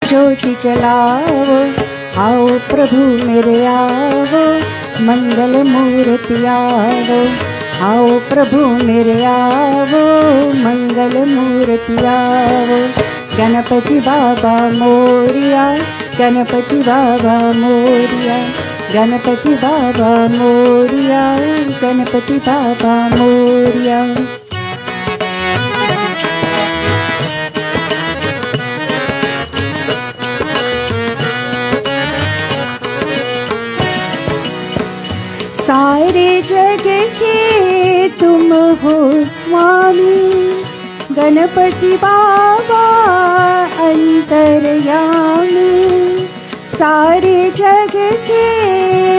ज्योति जलाओ, आओ प्रभु मेरे आओ, मंगल मूर्ति आओ, आओ प्रभु मेरे आओ, मंगल मूर्ति आओ। गणपति बाबा मोरिया, गणपति बाबा मोरिया, गणपति बाबा मोरिया, गणपति बाबा मोरिया। सारे जग के तुम हो स्वामी, गणपति बाबा अंतर्यामी। सारे जग के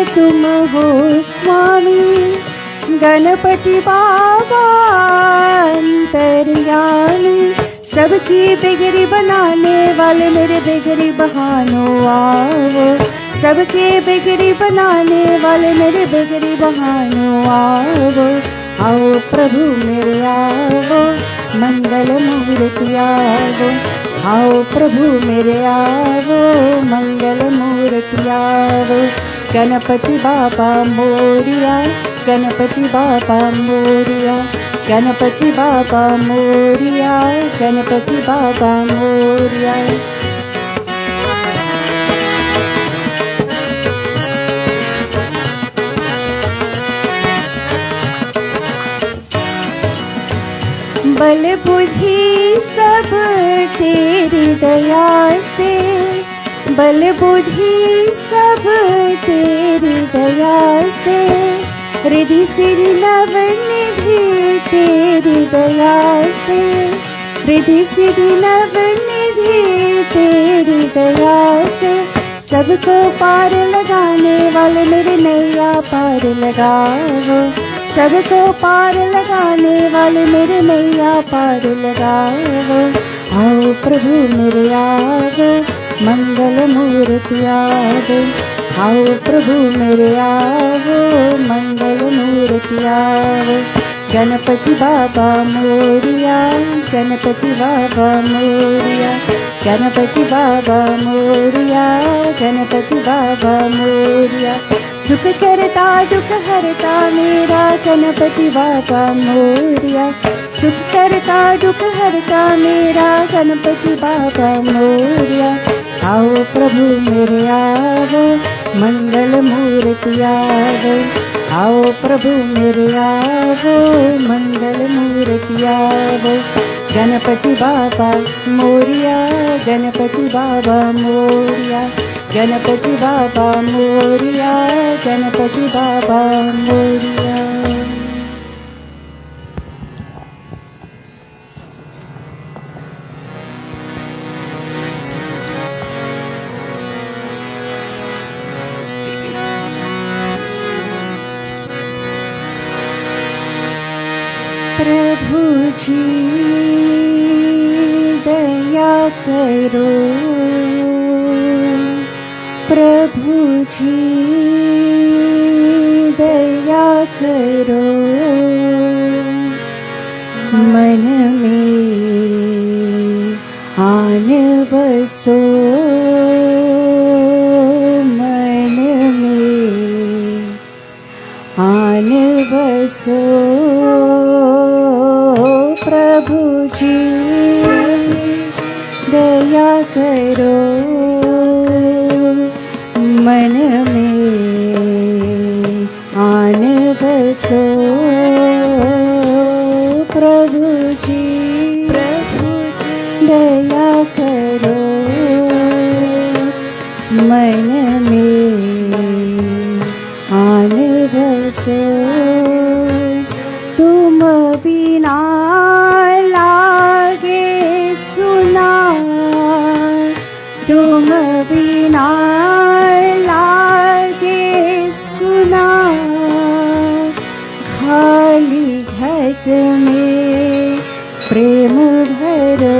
तुम हो स्वामी, गणपति बाबा अंतर्यामी। सबकी बिगड़ी बनाने वाले मेरे बिगड़ी बहानो आओ, सबके बिगड़ी बनाने वाले मेरे बिगड़ी बहानो आओ। आओ प्रभु मेरे आओ, मंगल मूर्ति आओ, आओ प्रभु मेरे आओ, मंगल मूर्ति आओ। गणपति बाबा मोरिया, गणपति बाबा मोरिया, गणपति बाबा मोरिया, गणपति बाबा मोरिया। बल बुद्धि सब तेरी दया से, बल बुद्धि सब तेरी दया से। रिधि सिरि नव निधि तेरी दया से, रिधि सिरि नव निधि तेरी दया से। सबको पार लगाने वाले मेरे नैया पार लगाओ, सबको पार लगाने वाले मेरे नैया पार लगाओ। आओ प्रभु मेरे आओ, मंगल मूर्ति आओ, आओ प्रभु मेरे आओ, मंगल मूर्ति आओ। गणपति बाबा मोरिया, गणपति बाबा मोरिया, गणपति बाबा मोरिया, गणपति बाबा मोरिया। सुख करता दुख हरता मेरा गणपति बाबा मोरिया, सुख करता दुख हरता मेरा गणपति बाबा मोरिया। आओ प्रभु मेरे आओ, मंगल मूर्ति आओ, आओ प्रभु मेरे आओ, मंगल मूर्ति आओ। गणपति बाबा मोरिया, गणपति बाबा मोरिया, गणपति बाबा मोरिया, गणपति बाबा मोरिया। प्रभु जी दया करो, प्रभु जी दया करो। मन में आन बसो, मन में आन बसो। प्रभु जी दया करो, मन में आन बसो। प्रभु जी दया करो, मन में आन बसो। तुम बिना लागे सुना, तुम बिना लागे सुना। खाली घट में प्रेम भरो,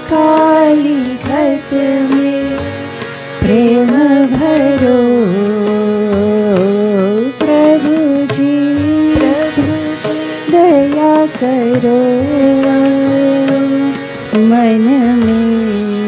खाली घट में प्रेम भरो। प्रभु जी दया करो, मन में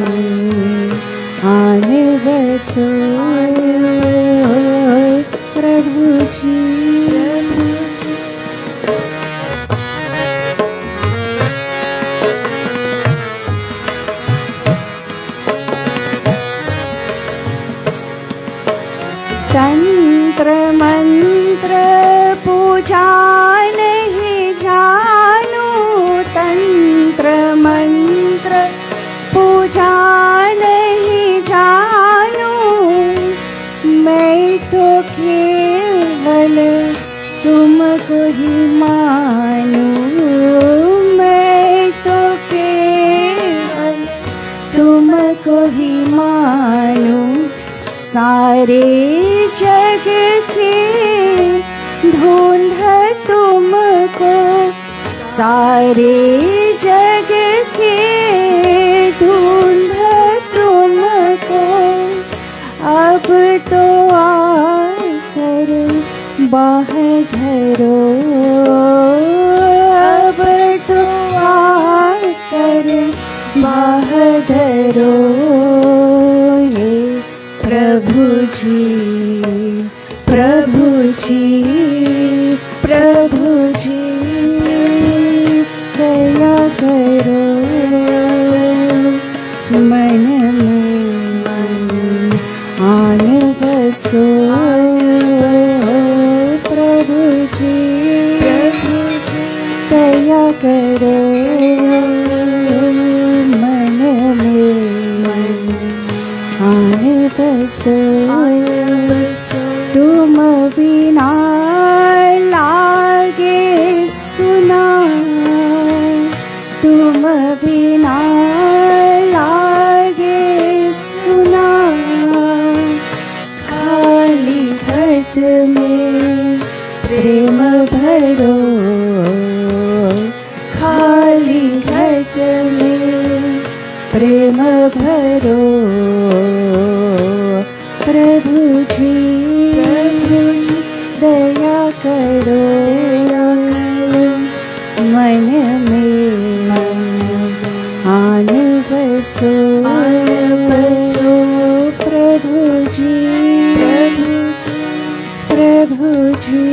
तुमको ही मानूं, सारे जग के ढूंढ तुमको, सारे जग के ढूंढ तुमको। अब तो आकर बाह धरो, अब तो आकर बाह धरो। हे प्रभु जी, प्रभु जी, प्रभु जी, दया करो मन में आन बसो। प्रभु जी, प्रभु जी, दया करो मन में आन बसो। तुम बिना लागे सुना, तुम बिना लागे सुना। खाली घट में प्रेम भरो, खाली घट में प्रेम भरो। प्रभु जी, प्रभु जी, दया करो मन में आन बसो। प्रभु जी, प्रभु जी, प्रभु जी,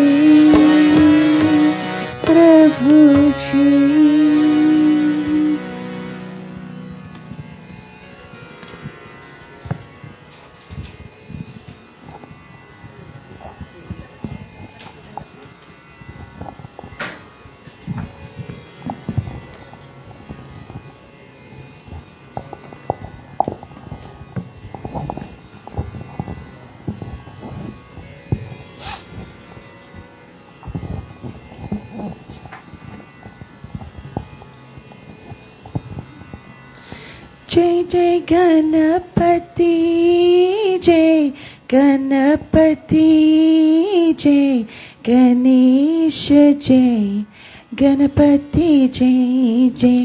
प्रभु जी। जय जय गणपति, जय गणपति, जय गणेश, जय गणपति, जय जय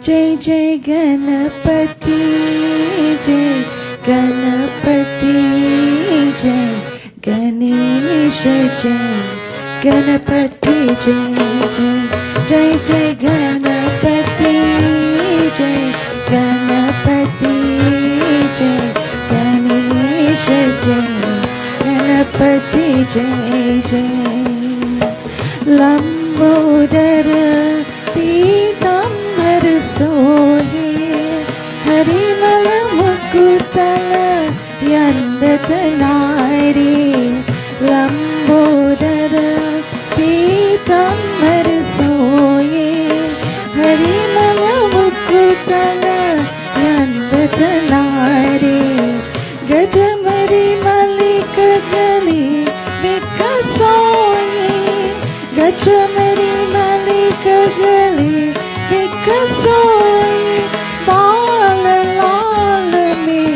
जय जय गणपति, जय गणपति, जय गणेश, जय गणपति, जय जय जय जय गणपति, जय गणपति, जय गणेश, जय गणपति, जय जय। लंबोदर पीतांबर सोहे, हरिमल मुकुतल यंदत नारी। लंबोदर पीतांबर सोये, हरिमल मुकुतल यंदत नारी। गजमरी मलिक गली विकसोये, गजमरी मलिक गली विकसोये। बाल लाल में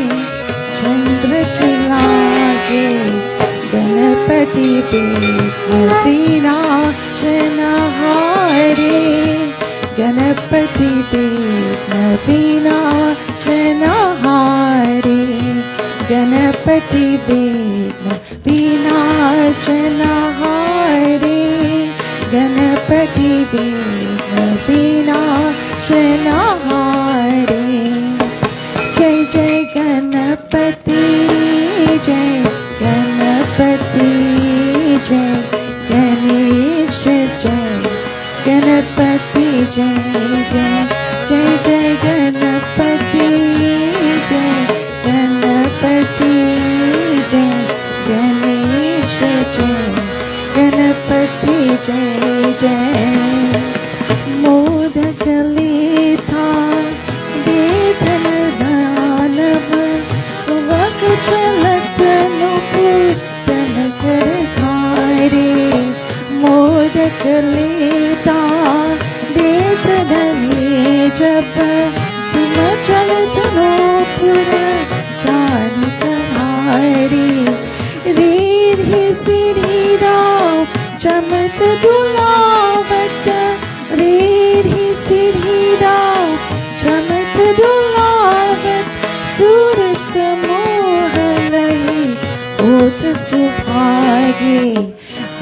चंद्र की लागे, गणपति विनाशन हारे। गणपति विनाशन हारे, गणपति विनाशन हारे। गणपति विनाशन हारे। जय जय गणपति, जय गणपति, जय गणेश, जय गणपति, जय जय जय जय गणपति, जय गणपति, जय गणेश, जय गणपति, जय जय। मोदक लेथा वेदन दानव, वक चलत नुपुतन कर धारे। मोदक लेता देत धने जब, तुम चलत नो पुर जान तुम्हारी रीढ़ी सिरीराव चमत दुलावत रीढ़ी सिरीराव चमत दुलावत सूर समूह लही ओत सुभागे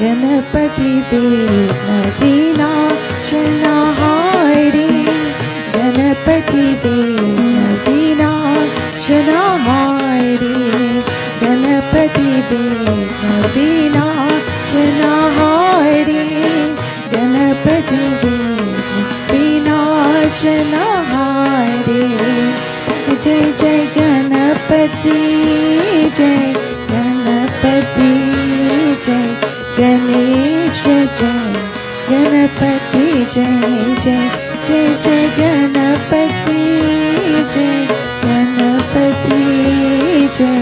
गणपति बेनदीना शनाहारी गणपति बेनदीना शनाहारी गणपति बेनदीना शनाहारी गणपति बेनदीना शनाहारी जय जय गणपति जय गणपति जय गणेश जय गणपति जय जय जय जय गणपति जय गणपति जय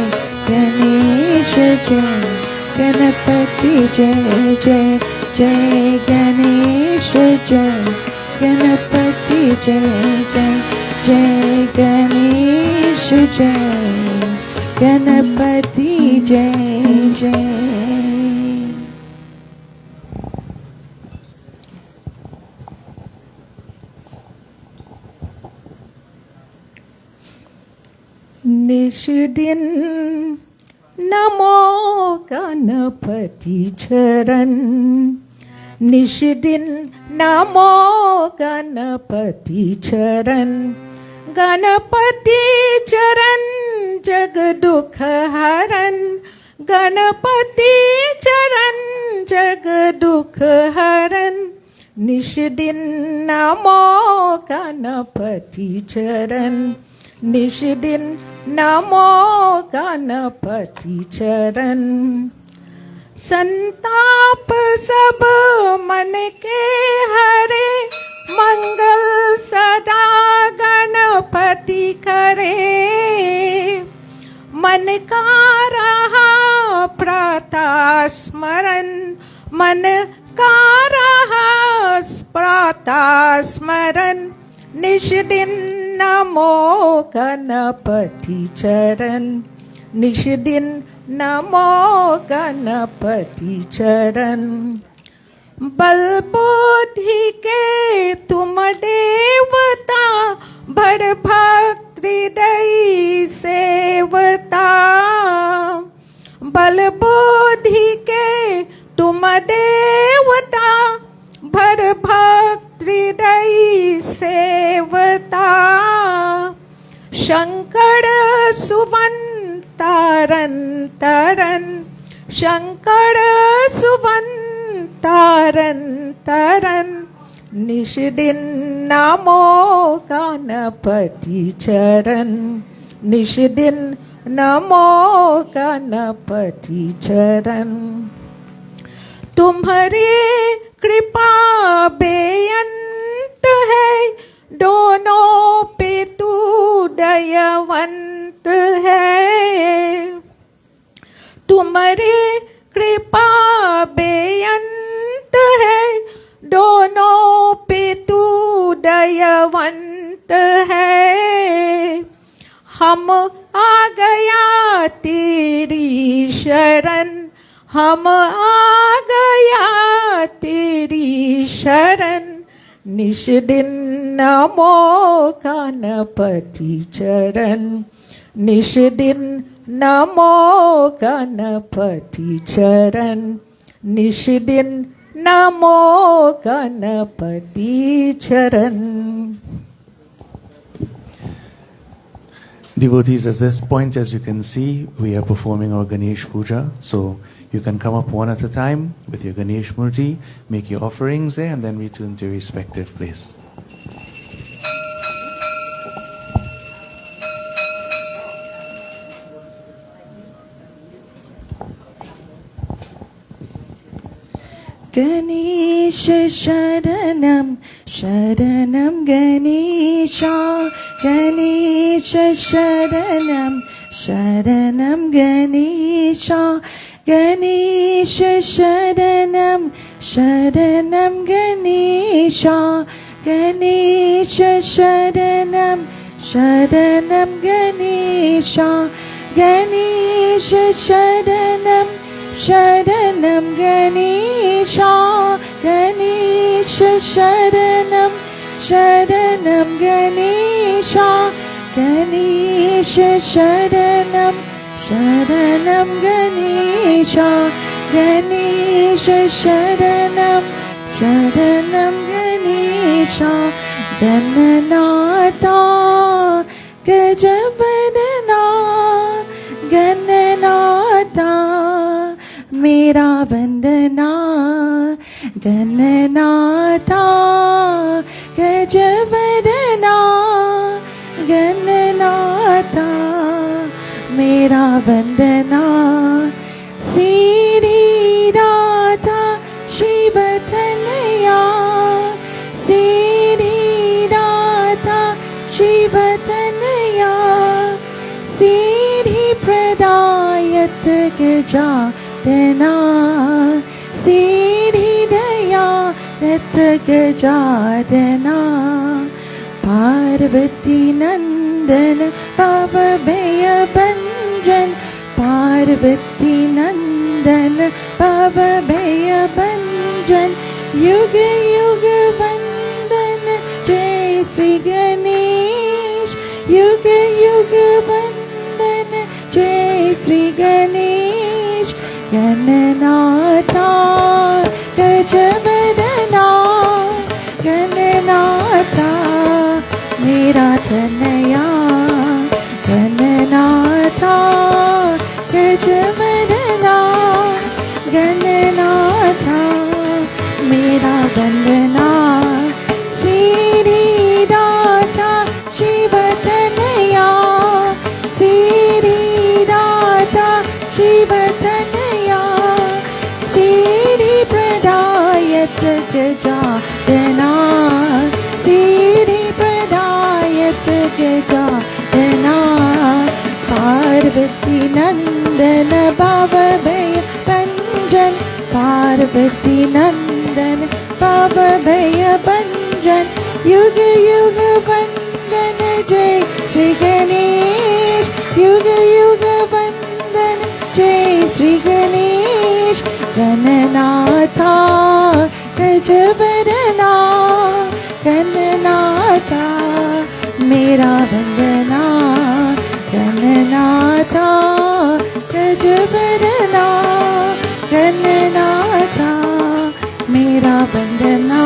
गणेश जय गणपति जय जय जय गणेश जय गणपति जय जय जय गणेश जय गणपति जय जय। निषदिन नमो गणपति चरण निषदिन नमो गणपति चरण गणपति चरण जग दुख हरण गणपति चरण जग दुख हरण निषदिन नमो गणपति चरण निषदिन नमो गणपति चरण संताप सब मन के हरे मंगल सदा गणपति करे मन का रहा प्रातः स्मरण मन का रहा प्रातः स्मरण निषदिन नमो गणपति चरण निषदिन नमो गणपति चरण बल बुद्धि के तुम देवता बड़ भक्त हृदय सेवता बल बुद्धि के तुम देवता भर भक्त हृदय सेवता शंकर सुवन तारन तरन शंकर सुवन तारन तरन निषदिन नमो गणपति चरण निषदिन नमो गणपति चरण तुम्हारी कृपा बेअंत है दोनों पे तू दयावंत है तुम्हारी कृपा बेअंत है दोनों पे तू दयावंत है हम आ गया तेरी शरण हम आ गया तेरी शरण निषदिन नमो गणपति चरण निषदिन नमो गणपति चरण निषदिन नमो गणपति चरण। Devotees, at this point, as you can see, we are performing our Ganesh Puja. So you can come up one at a time with your Ganesh Murti, make your offerings there, and then return to your respective place. Ganesh शरणं शरणं गणेशा गणेश शरणं शरणं गणेशा गणेश शरणं शरणं गणेशा गणेश शरणं शरणं गणेशा गणेश शरणं शरणं गणेशा गणेश शरणं शरणं गणेशा गणेश शरणं शरणं गणेशा गणेश शरणं शरणं गणेशा गणनाथा गजवदना गणनाथा मेरा वंदना गणनाथा गजवदना गणनाथा मेरा वंदना श्री राधा शिव तनया श्री राधा शिव तनया श्री प्रदायत गजानना श्री दया रत गजानना पार्वती नंदन भवभय भंजन पार्वती नंदन भवभय भंजन युग युग वंदन जय श्री गणेश युग युग वंदन जय श्री गणेश गणनाथा गजवदना गणनाथा मेरा तनया गणनाथा गजवदना गणनाथा मेरा वंदना श्री राधा शिव तनया श्री राधा शिव तनया श्री प्रदायत गजानना श्री प्रदायत गजानना पार्वती नंदन भवभय भंजन पार्वती नंदन भवभय भंजन युग युग वंदन जय श्री गणेश युग युग वंदन जय श्री गणेश गणनाथा गजवदना गणनाथा मेरा वंदना गणनाथा गजवदना गणनाथा मेरा वंदना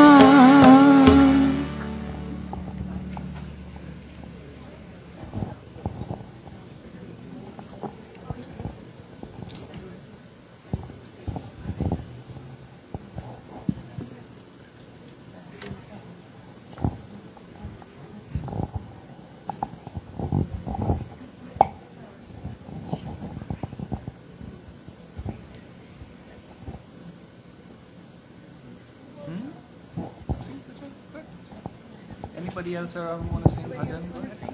Anybody else around want to sing bhajan? Go ahead.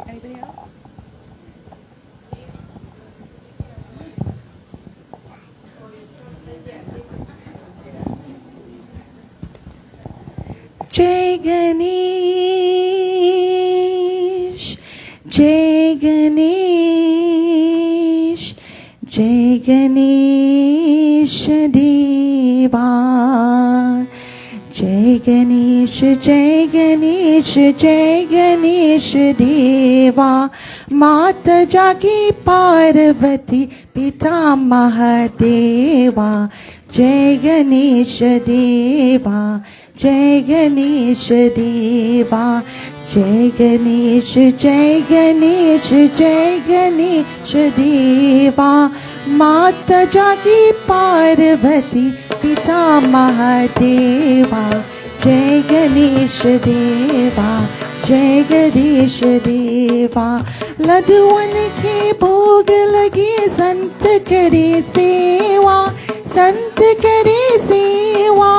Anybody else? जय गणेश जय गणेश जय गणेश देवा जय गणेश जय गणेश जय गणेश देवा माता जागी पार्वती पिता महादेवा जय गणेश देवा जय गणेश देवा जय गणेश जय गणेश जय गणेश देवा माता जागी पार्वती पिता महादेवा जय गणेश देवा जय गणेश देवा लड्डुअन के भोग लगे संत करे सेवा संत करे सेवा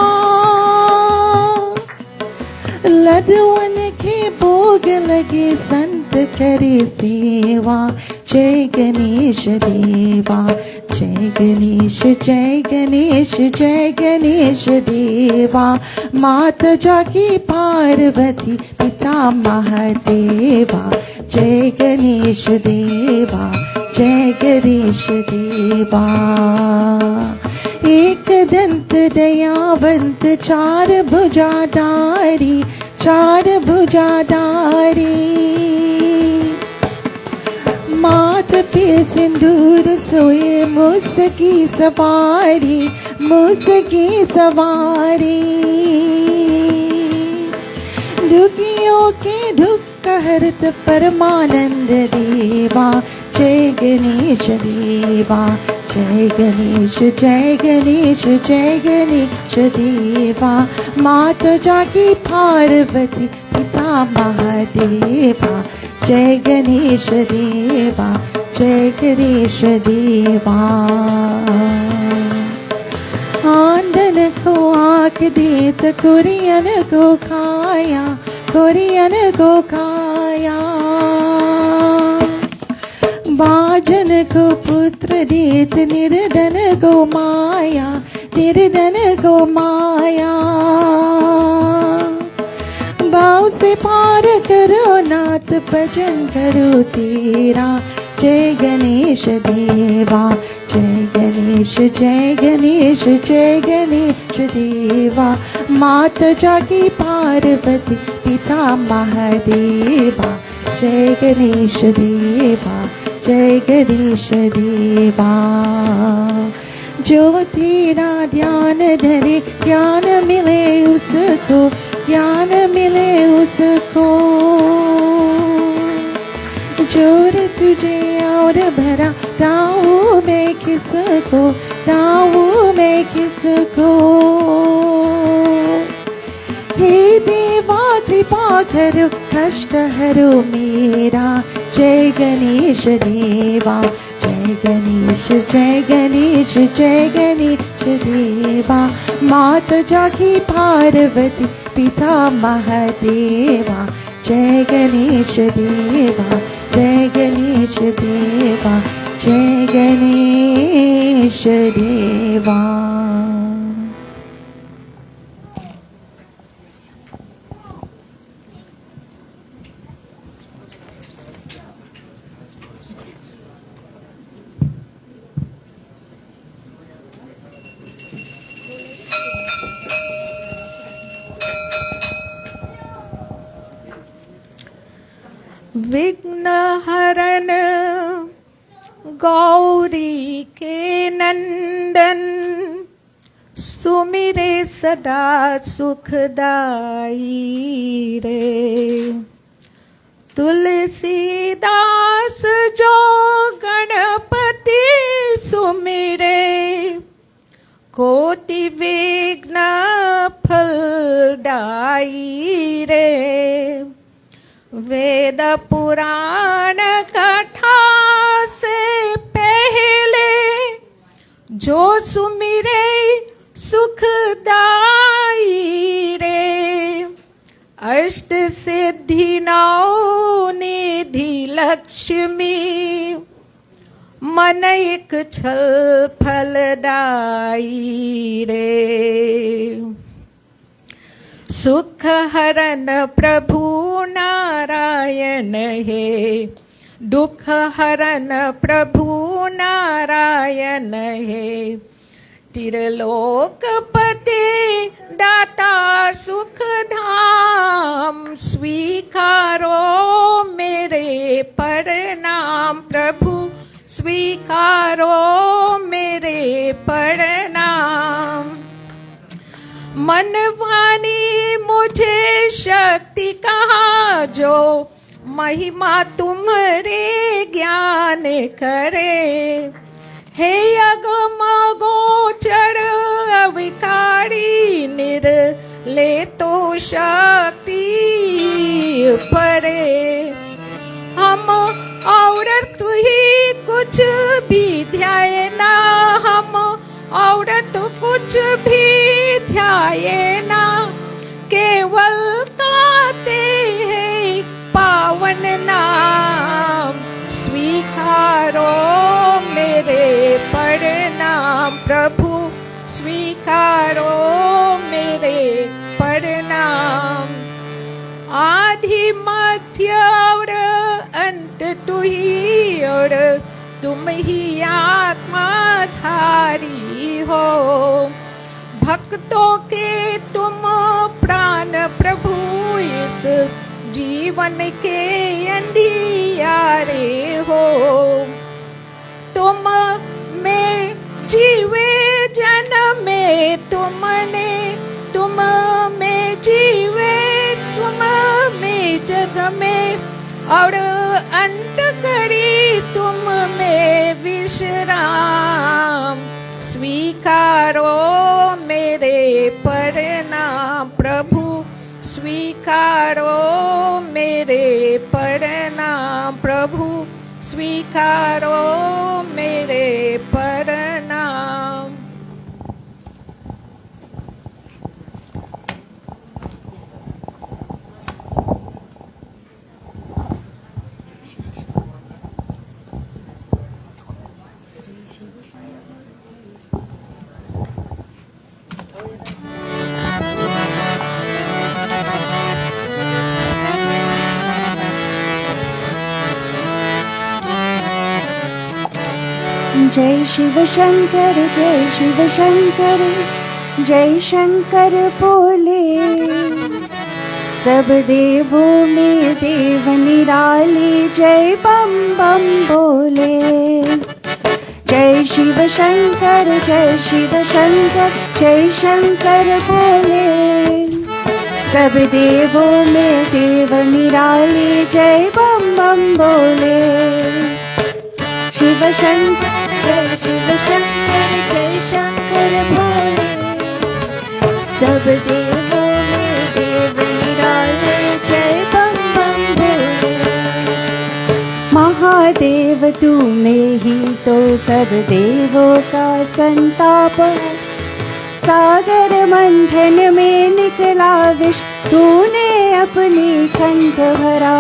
लदवन के भोग लगे संत करे सेवा। जय गणेश देवा, जय गणेश जय गणेश जय गणेश देवा। माता जागी पार्वती पिता महादेवा। जय गणेश देवा, जय गणेश देवा। एक दंत दयावंत चार भुजाधारी, चार भुजाधारी। माथ पे सिंदूर सोए मुसकी सवारी, मुसकी सवारी। दुखियों के दुख हरत परमानंद देवा। जय गणेश देवा, जय गणेश जय गणेश जय गणेश देवा। माता जागी पार्वती पिता महादेवा। जय गणेश देवा, जय गणेश देवा। आंदन को आँख देत कुरियन को खाया, कुरियन को खाया। बाजन को पुत्र देत निर्धन को माया, निर्धन को माया। भाव से पार करो नाथ भजन करो तेरा। जय गणेश देवा, जय गणेश जय गणेश जय गणेश देवा। माता जागी पार्वती पिता महादेवा। जय गणेश देवा, जय गणेश देवा। जो तेरा ध्यान धरे ज्ञान मिले उसको, ज्ञान मिले उसको। जोर तुझे और भरा राहू में किसको, राहू में किसको। हे देवा कृपा करो कष्ट हरो मेरा। जय गणेश देवा, जय गणेश जय गणेश जय गणेश देवा। माता जागी पार्वती पिता महादेवा। जय गणेश देवा, जय गणेश देवा, जय गणेश देवा। विघ्न हरन गौरी के नंदन, सुमिरे सदा सुखदाई रे। तुलसीदास जो गणपति सुमिरे, कोटि विघ्न फलदाई रे। वेद पुराण कथा से पहले, जो सुमिरे सुखदाई रे। अष्ट सिद्धि नौ निधि लक्ष्मी, मन एक छल फलदाई रे। सुख हरन प्रभु नारायण है, दुख हरन प्रभु नारायण है। त्रिलोकपति दाता सुख धाम, स्वीकारो मेरे प्रणाम प्रभु, स्वीकारो मेरे प्रणाम। मन वाणी मुझे शक्ति कहा, जो महिमा तुम्हारे ज्ञान करे। हे अगम गोचर अविकारी, निर्ले तो शक्ति परे। हम औरत ही कुछ भी ध्याए ना, हम औरत कुछ भी ध्याए ना। केवल का स्वीकारो मेरे प्रणाम प्रभु, स्वीकारो मेरे प्रणाम। आदि मध्य और अंत तू ही, और तुम ही आत्मा धारी हो। भक्तों के तुम प्राण प्रभु, इस जीवन के अंधियारे हो। तुम में जीवे जन्म में तुमने, तुम में जीवे तुम में जग में, और अंत करी तुम में विश्राम। स्वीकारो मेरे प्रणाम प्रभु, स्वीकारो मेरे प्रणाम प्रभु, स्वीकारो मेरे प्रणाम। जय शिव शंकर, जय शिव शंकर, जय शंकर बोले। सब देवों में देव निराले, जय बम बम बोले। जय शिव शंकर, जय शिव शंकर, जय शंकर बोले। सब देवों में देव निराले, जय बम बम बोले। शिव शंकर, जय शिव शंकर, जय शंकर बोले। सब देवों में देव निराले, जय बम बम बोले। महादेव तू में ही तो सब देवों का संताप है। सागर मंथन में निकला विष, तूने अपनी कंठ भरा।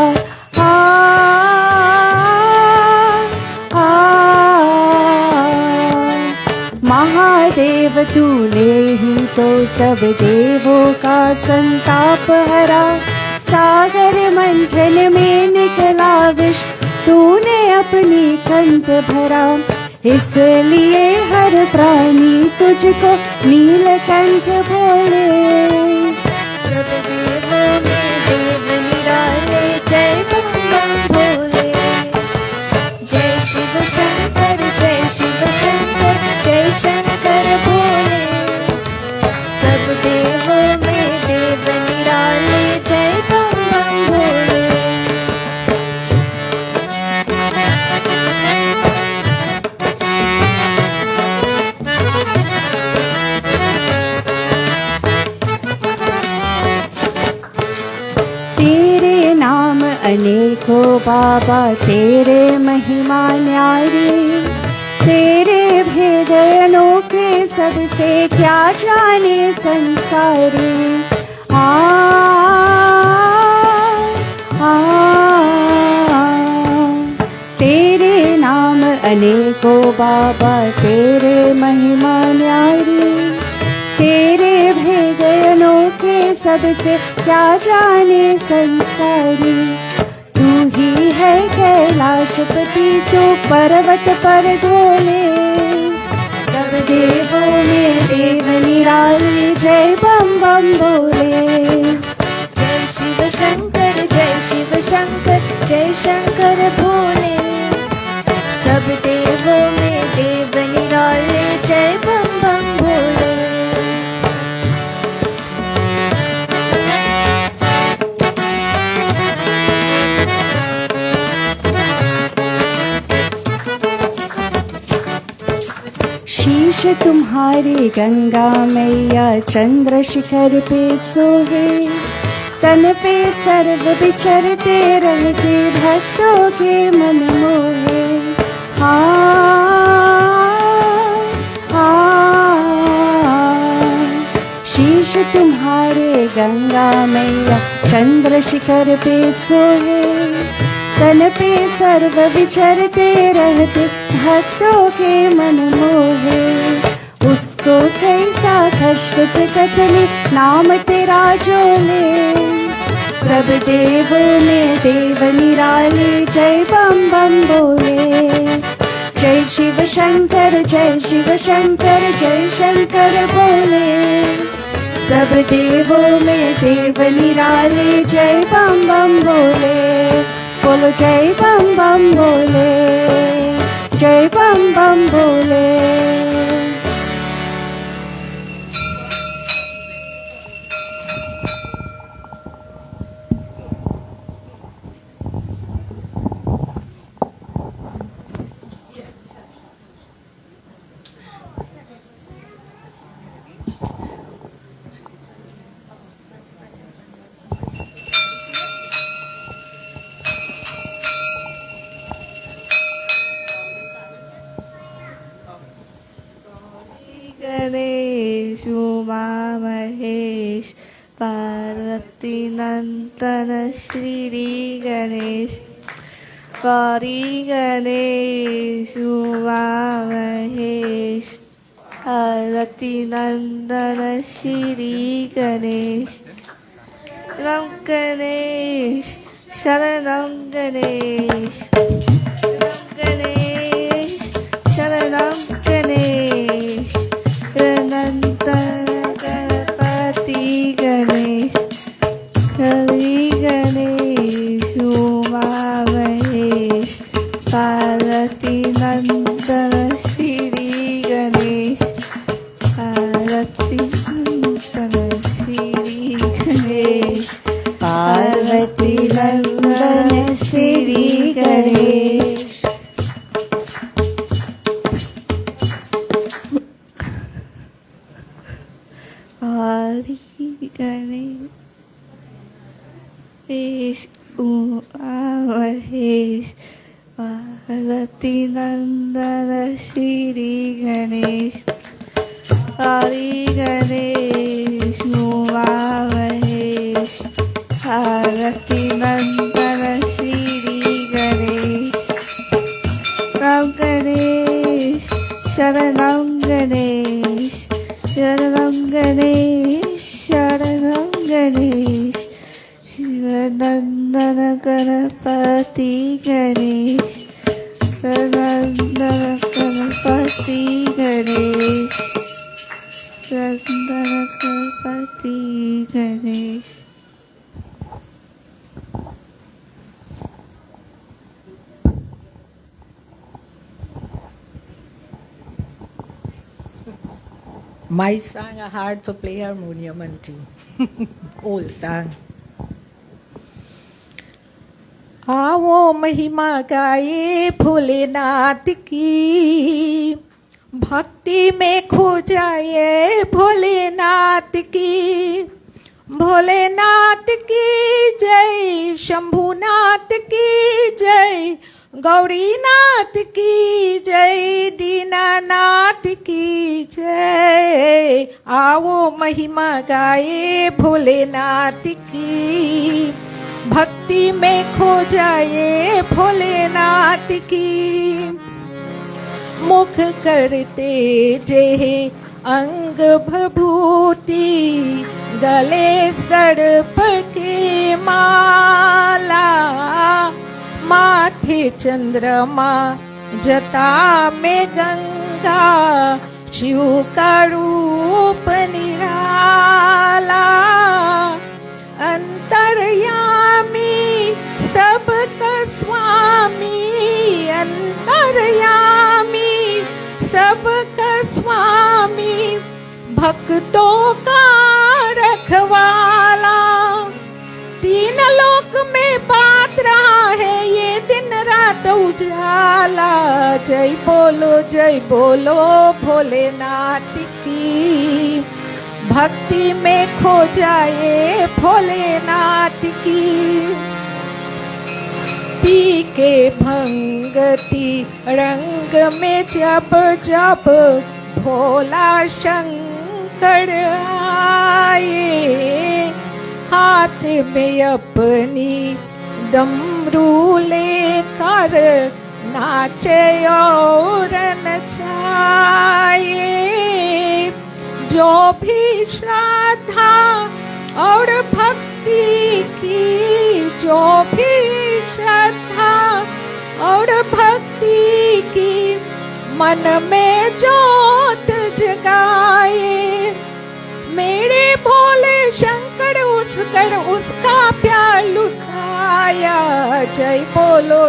महादेव तूने ही तो सब देवों का संताप हरा। सागर मंथन में निकला विष, तूने अपनी कंठ भरा। इसलिए हर प्राणी तुझको नीलकंठ बोले। सब देवों में देव निराले, जय बम बम बोले। जय शिव शंकर, जय शिव शंकर, जय शंकर बोले। सब देवों में देव निराले, जय बम बम बोले। तेरे नाम अनेकों बाबा, तेरे महिमा न्यारी। तेरे भेद अनोखे, सबसे क्या जाने संसारी। तेरे नाम अनेकों बाबा, तेरे महिमा न्यारी। तेरे भेद अनोखे, सबसे क्या जाने संसारी। तू ही है कैलाशपति, तू पर्वत पर धोले। सब देवों में देव निराले, जय बम बम बोले। जय शिव शंकर, जय शिव शंकर, जय शंकर भोले। सब देवों में देव निराले, जय बम बम भोले। शीश तुम्हारे गंगा मैया, चंद्र शिखर पे सोहे। तन पे सर्व विचरते रहते, भक्तों के मन मोहे। शीश तुम्हारे गंगा मैया, चंद्र शिखर पे सोहे। तन पे सर्व विचरते रहते, भक्तों के मन मोहे। उसको कैसा कष्ट जगत में, नाम तेरा जो ले। सब देवों में देव निराले, जय बम बम बोले। जय शिव शंकर, जय शिव शंकर, जय शंकर बोले। सब देवों में देव निराले, जय बम बम बोले। बोलो जय बम बम बोले, जय बम बम बोले। गणेश उमा महेश पार्वती नंदन श्री गणेश। गौरी गणेश उमा महेश पार्वती नंदन श्री गणेश। रम गणेश शरणम गणेश, गणेश शरणम गणेश। नंदन गणपति गणेश, हरि गणेश उमा महेश पार्वती नंदन श्री गणेश। पार्वती नंदन श्री गणेश, पार्वती नंदन श्री गणेश। हरि गणेश उमा महेश पार्वती नंदन श्री गणेश। हरि गणेश उमा महेश पार्वती नंदन श्री गणेश। राम गणेश शरणम गणेश, शरणम गणेश शरणम गणेश। शिवनंदन गणपति गणेश, नंदन गणपति गणेश, नंदन Ganpati Ganesh. My song are hard to play harmonium until old song. आओ महिमा गाए भोलेनाथ की, भक्ति में खो जाए भोलेनाथ की। भोलेनाथ की जय, शंभुनाथ की जय, गौरीनाथ की जय, दीनानाथ की जय। आओ महिमा गाए भोलेनाथ की, भक्ति में खो जाए भोलेनाथ की। मुख करते जे अंग भभूति, गले सर्प के माला। माथे चंद्रमा जटा में गंगा, शिव का रूप निराला। अंतर्यामी सबका स्वामी, अंतर्यामी सबका स्वामी, भक्तों का रखवाला। तीन लोक में बात रहा है ये दिन रात उजाला। जय बोलो भोलेनाथ की, भक्ति में खो जाए भोलेनाथ की। पी के भंगती रंग में जब जब भोला शंकर आए, हाथ में अपनी डमरू लेकर नाचे और नचाए। जो भी श्रद्धा और भक्ति की, जो भी श्रद्धा और भक्ति की, मन में जोत जगाए। मेरे भोले शंकर उसका प्यार लुटाया। जय बोलो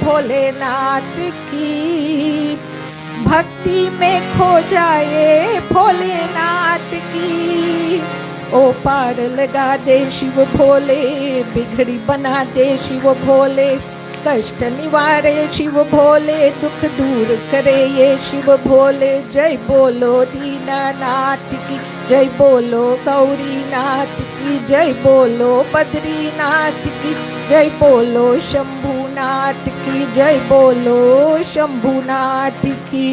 भोलेनाथ की। भक्ति में खो जाए भोलेनाथ की। ओ पार लगा दे शिव भोले, बिगड़ी बना दे शिव भोले। कष्ट निवारे शिव भोले, दुख दूर करे ये शिव भोले। जय बोलो दीनानाथ की, जय बोलो गौरीनाथ की, जय बोलो बद्रीनाथ की, जय बोलो शंभुनाथ की, जय बोलो शंभुनाथ की।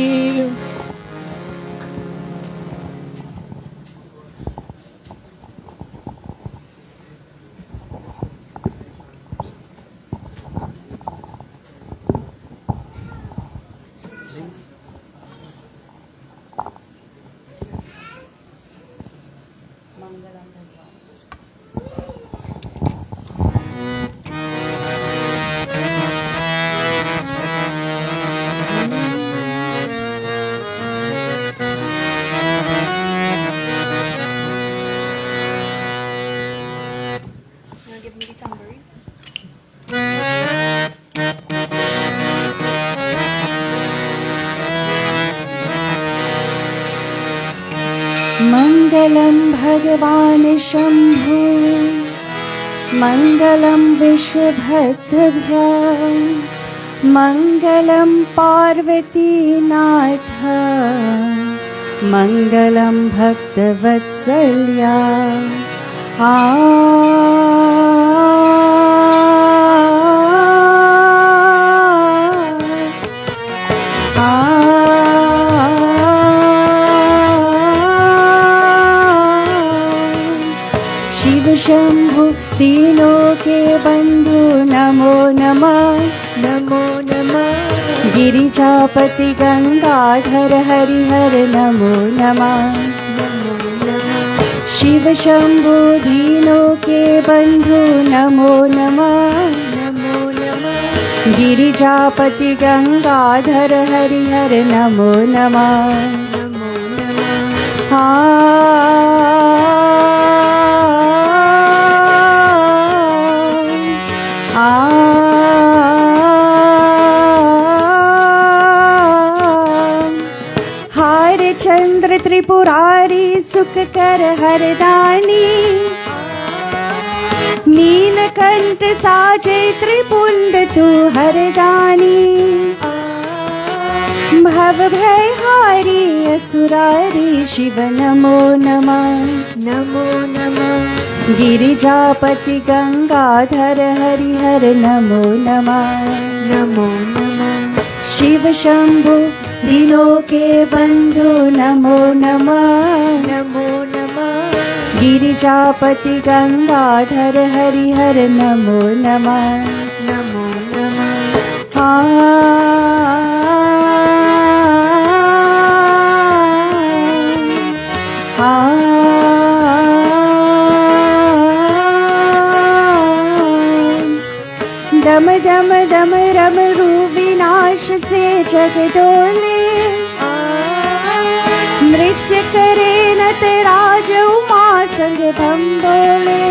मङ्गलं भगवान् शम्भो, मङ्गलं विश्वभक्तभ्यां, मङ्गलं पार्वतीनाथ, मङ्गलं भक्तवत्सल्या। शिव शंभु तीनों के बंधु नमो नमः, नमो नमः। गिरिजापति गंगाधर हरिहर नमो नमः, नमो नमः। शिव शंभु तीनों के बंधु नमो नमः, नमो नमः। गिरिजापति गंगाधर हरिहर नमो नमः, नमो नमः। चंद्र त्रिपुरारी सुख कर हरदानी, नीलकंठ साजे त्रिपुंड तू हरदानी। भव भय हारी असुरारी शिव नमो नमः, नमो नमः। गिरिजापति गंगाधर हरिहर नमो नमः, नमो नमः। शिव शंभु तीनों के बंधु नमो नमः, नमो नमः। गिरिजापति गंगाधर हरिहर नमो नमः, नमो नमः। दम दम दम रम रू विनाश से जग डोले, नृत्य करे नटराज उमा संग भंडोले।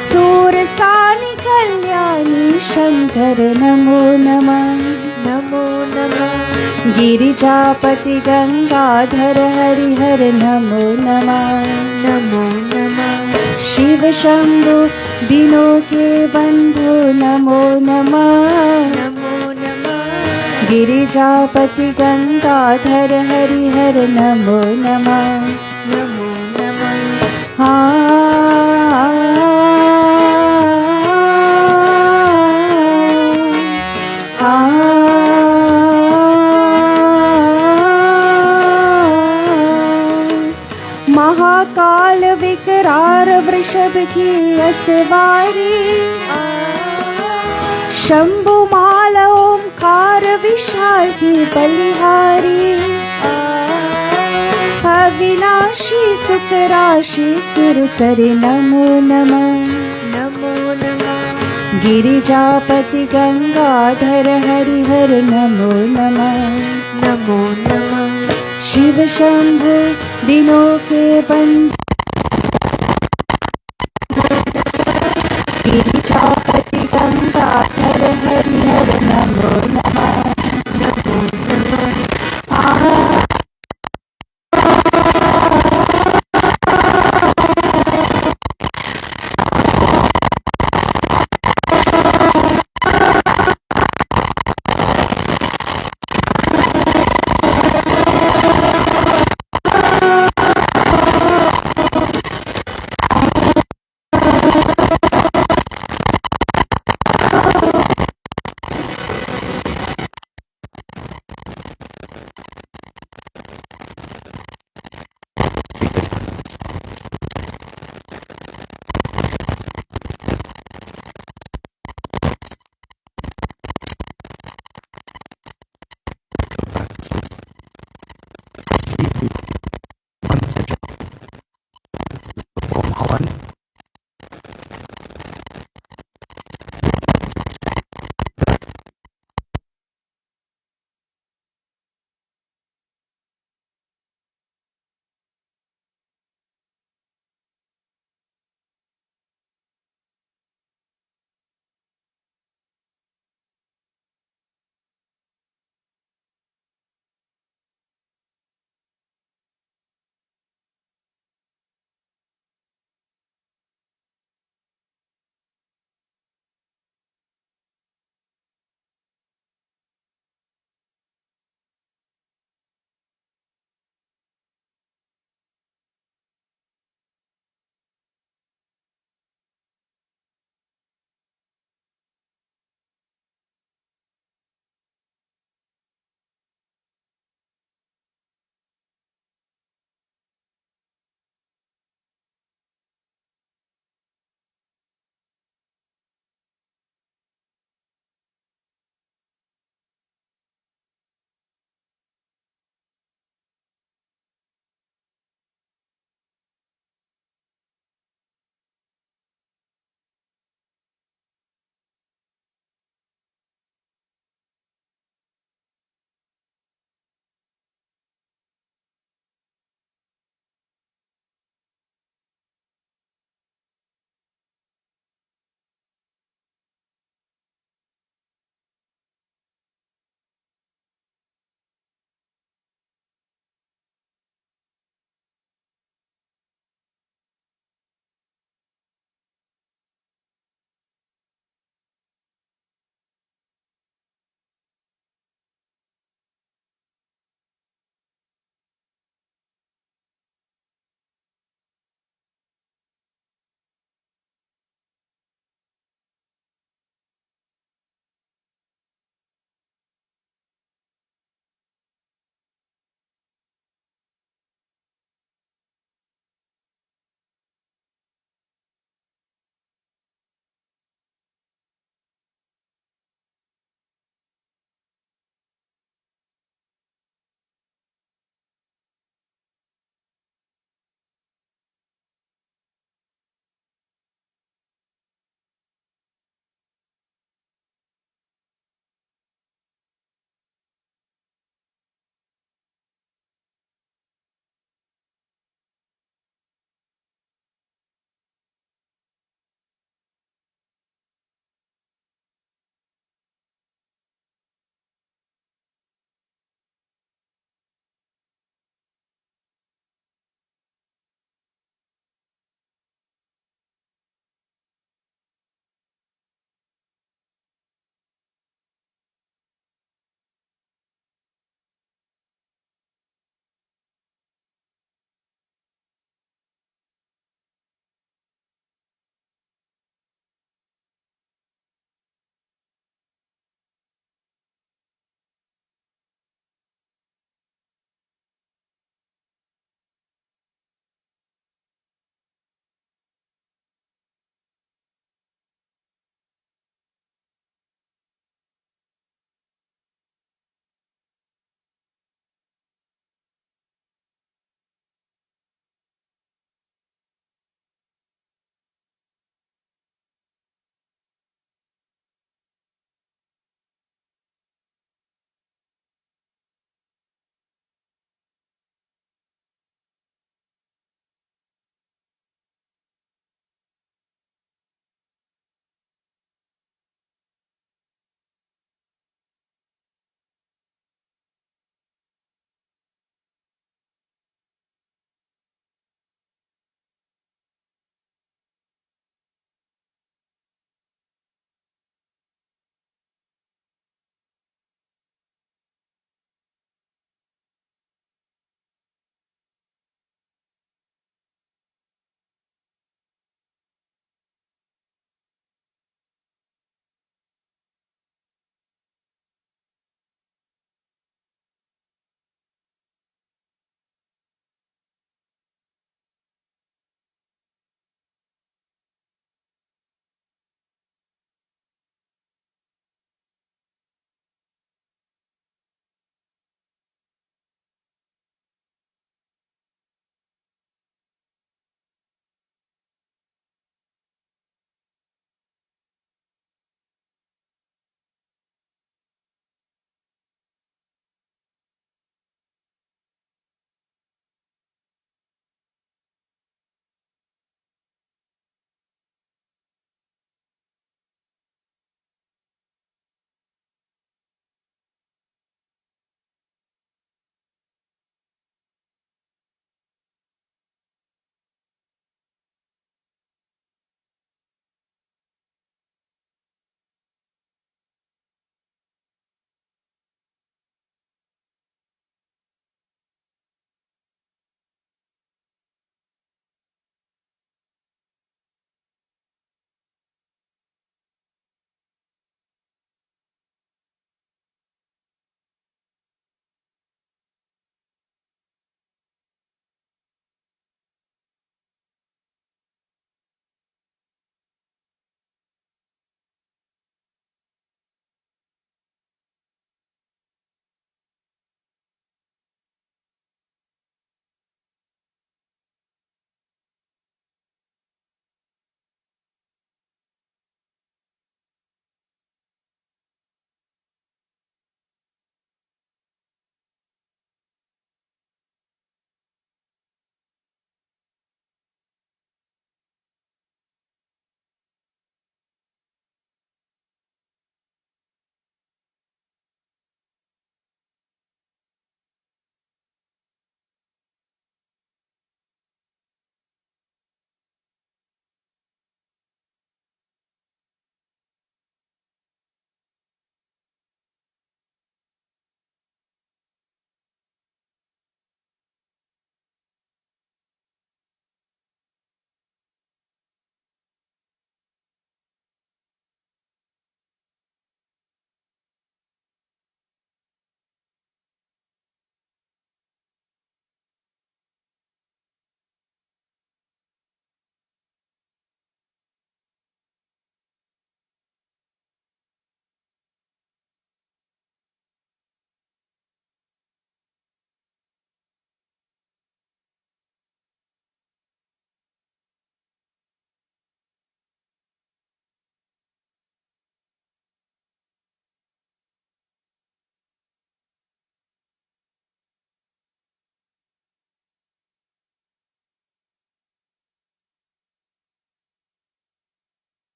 सूर सानी कल्याणी शंकर नमो नमः, नमो नमः। गिरिजापति गंगाधर हरिहर नमो नमः, नमो नमः। शिव शंभु दिनों के बंधु नमो नमः, नमो नमः। गिरिजापति गंगाधर हरिहर नमो नमः, नमो नमः। महाकाल विकराल सहस्रार वृषभ की असवारी, शंभुमाल ओंकार विशाल की बलिहारी, अविनाशी सुख राशि सुर सरे नमो नमः, नमो नमः। गिरिजापति गंगाधर हरिहर नमो नमः, नमो नमः। शिव शंभु दिनों के बंधु, गिरिजापति गंगाधर हरिहर नमो नमः, नमो नमः।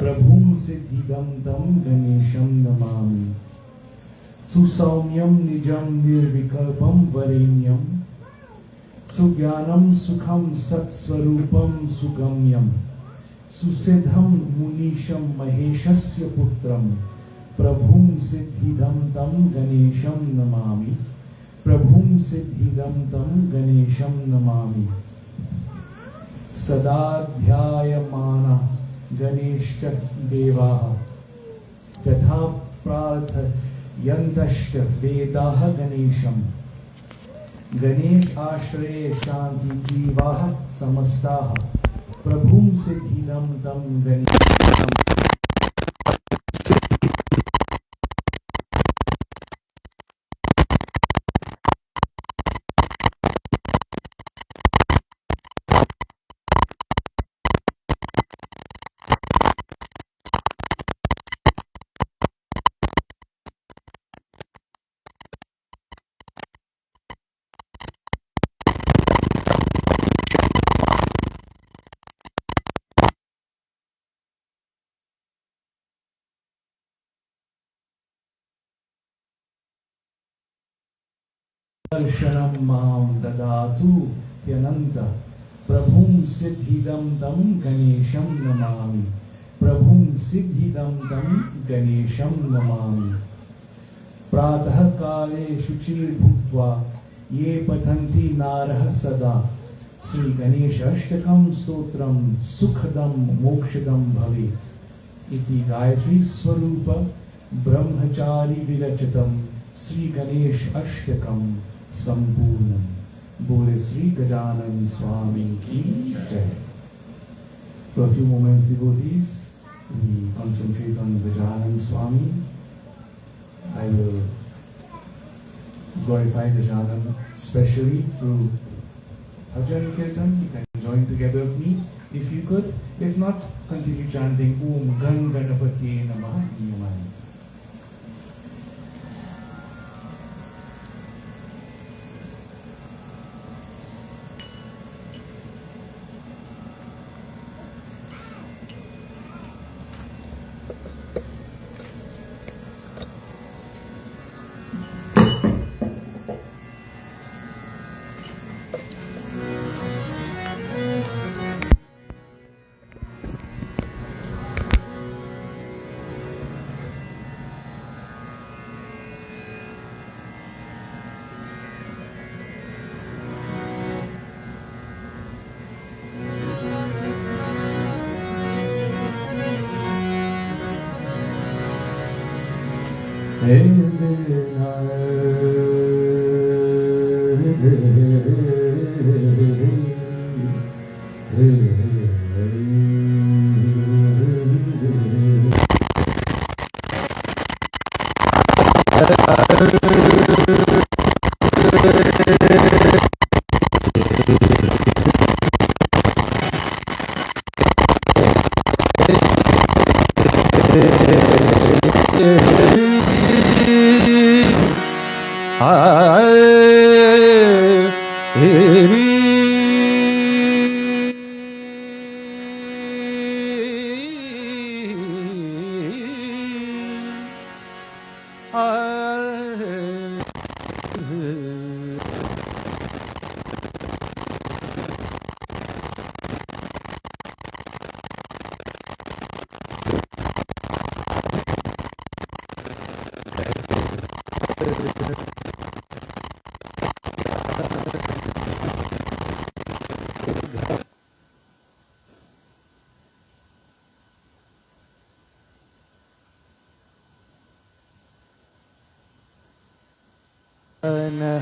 प्रभुं सिद्धिदं तं गणेशं नमामि सुसौम्यं निजं निर्विकल्पं वरेण्यं सुज्ञानं सुखं सत्स्वरूपं सुगम्यं सुसिद्धं मुनीशं महेशस्य पुत्रं प्रभुं सिद्धिदं तं गणेशं नमामि प्रभुं सिद्धिदं तं गणेशं नमामि सदा ध्यायमाना गणेश देवाः तथा प्रार्थयन्तश्च वेदाः गणेशं गणेश आश्रये शान्ति जीवाः समस्ताः प्रभुं सिद्धिदं तं गणेशं दर्शनं मां ददातु ह्यनन्त प्रभुं सिद्धिदं तं गणेशं नमामि प्रभुं सिद्धिदं तं गणेशं नमामि प्रातः काले शुचिर्भूत्वा ये पठन्ति नारः सदा श्री गणेश अष्टकं स्तोत्रं सुखदं मोक्षदं भवेत् इति गायत्री स्वरूप ब्रह्मचारी विरचितं श्री गणेश अष्टकं संपूर्ण बोले श्री गजानन स्वामी की जय. For a few moments, devotees, we concentrate on Gajanan Swami. I will glorify Gajanan specially through Bhajan Kirtan. You can join together with me if you could. If not, continue chanting Om Gan Ganapati Namah Niyamani.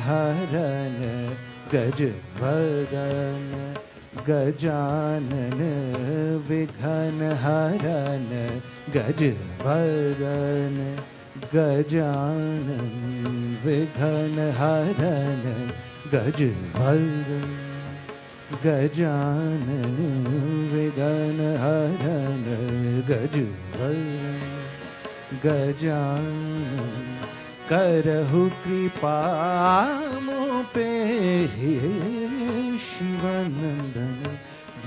हरण गज वदन गजानन विघ्न हरण गज वदन गजानन विघ्न हरण गज वदन गजानन विघ्न हरण गज वदन गजानन करहु कृपा मो पे शिवनंदन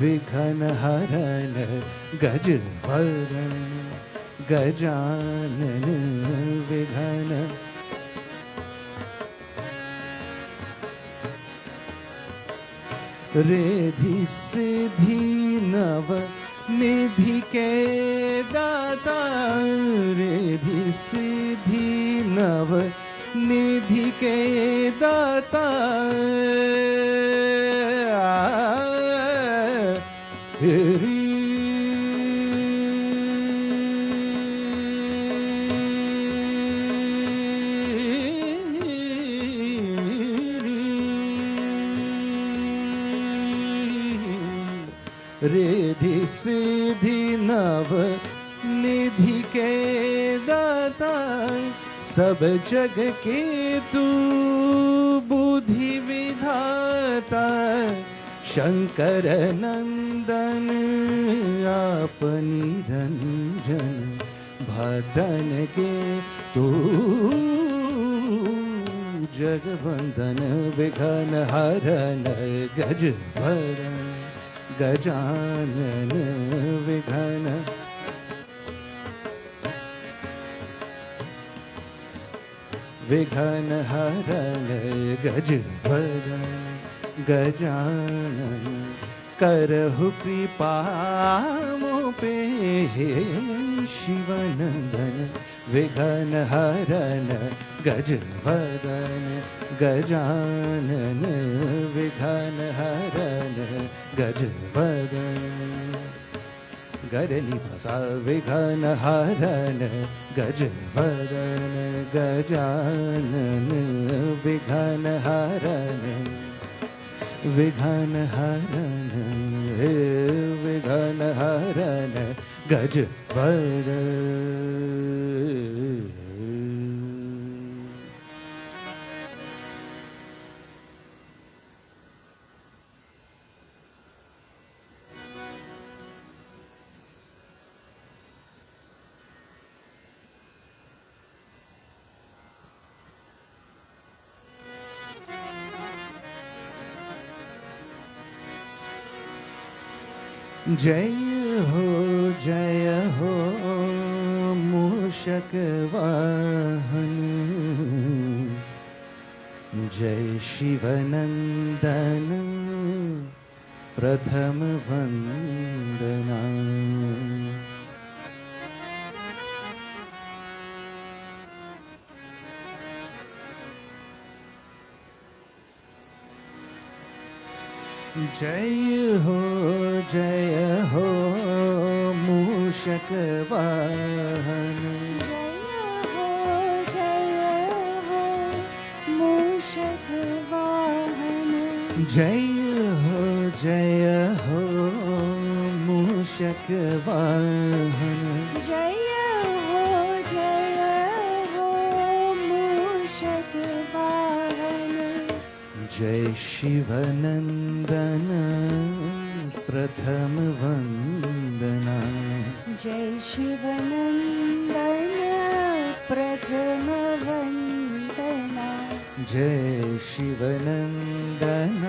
विघ्न हरन गजवदन गजानन विघ्न रिद्धि सिद्धि नव निधि के दाता रिद्धि सिद्धि नव निधि के दाता रिद्धि सिद्धि नव निधि के दाता सब जग के तू बुद्धि विधाता शंकर नंदन आप निरंजन भदन के तू जगवंदन विघ्न हरन गजवदन गजानन विघ्न विघ्न हरन गजवदन गजानन करहु कृपा मों पे हे शिवनंदन विघ्न हरन गजवदन गजानन विघ्न हरन गजवदन गरनी भसा विघ्न हरन गजवदन गजानन विघ्न हरन विघ्न हरन विघ्न हरन गजवदन। जय हो मूषक वाहन जय शिवनंदन प्रथम वंदना जय हो मूषक वाहन मूषक वाहन जय हो मूषक वाहन जय हो मूषक वाहन जय शिवनंदन प्रथम वंदना जय शिवनंदन प्रथम वंदना जय शिवनंदन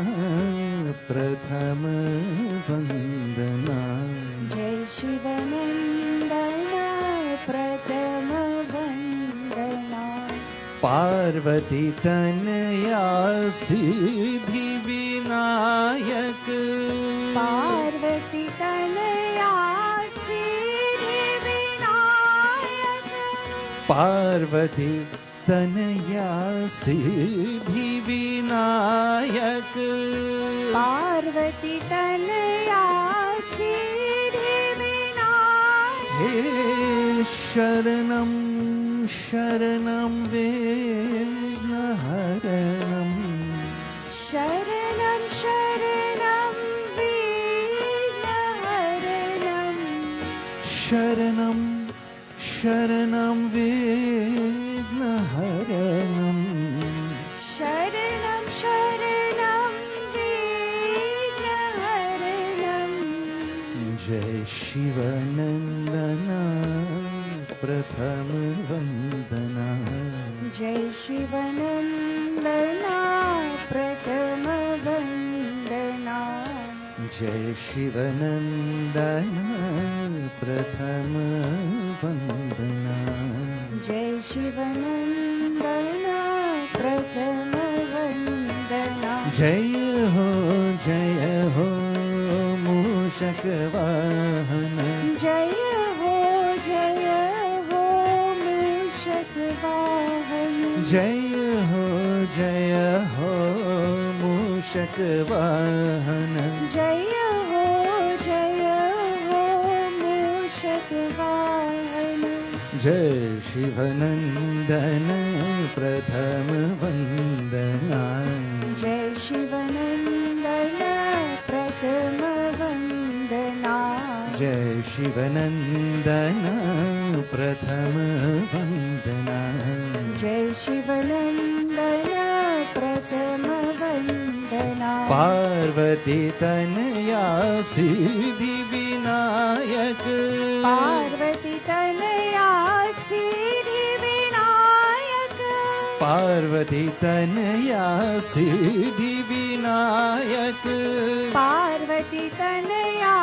प्रथम वंदना जय शिवनंदन प्रथम वंदना पार्वती तनया सिद्धि विनायक पार्वती तनया सिद्धि विनायक पार्वती तनया सिद्धि विनायक पार्वती तनया सिद्धि विनायक हे शरणं शरणं विघ्नहरणं शरणं शरणं विघ्नहरणं शरणं शरणं विघ्नहरणं शरणं शरणं विघ्नहरणं जय शिवनंदना प्रथम वंदना जय शिवनंदना प्रथम वंदना जय शिवनंदन प्रथम वंदना जय शिवनंदन प्रथम वंदना जय हो मूषक वाहन जय हो मूषक वाहन जय हो मूषक वाहन जय हो मूषक वाहन जय शिवनंदन प्रथम वंदना जय शिवनंदन प्रथम वंदना जय शिवनंदन प्रथम वंदना जय शिवनंदन प्रथम वंदना पार्वती तनया सिद्धि विनायक पार्वती तनया सिद्धि विनायक पार्वती तनया सिद्धि विनायक पार्वती तनया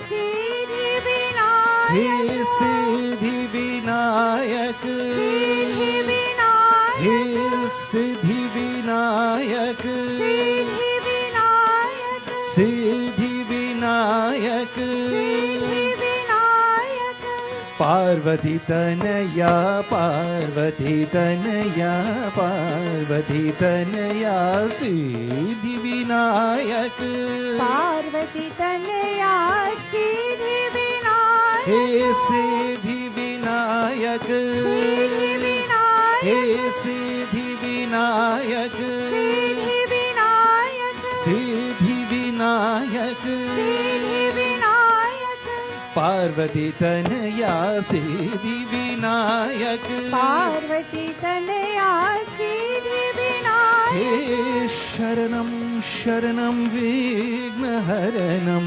सिद्धि हे विनायक सिद्धि विनायक सिद्धि हे विनायक सिद्धि विनायक सिद्धि विनायक सिद्धि विनायक सिद्धि विनायक पार्वती तनया पार्वती तनया पार्वती तनया सिद्धि विनायक पार्वती तनया सिद्धि हे विनायक सिद्धि विनायक सिद्धि हे विनायक सिद्धि विनायक सिद्धि विनायक सिद्धि विनायक सिद्धि विनायक पार्वती तनया सिद्धि विनायक पार्वती तनया सिद्धि हे विनायक शरणं शरणं विघ्नहरणं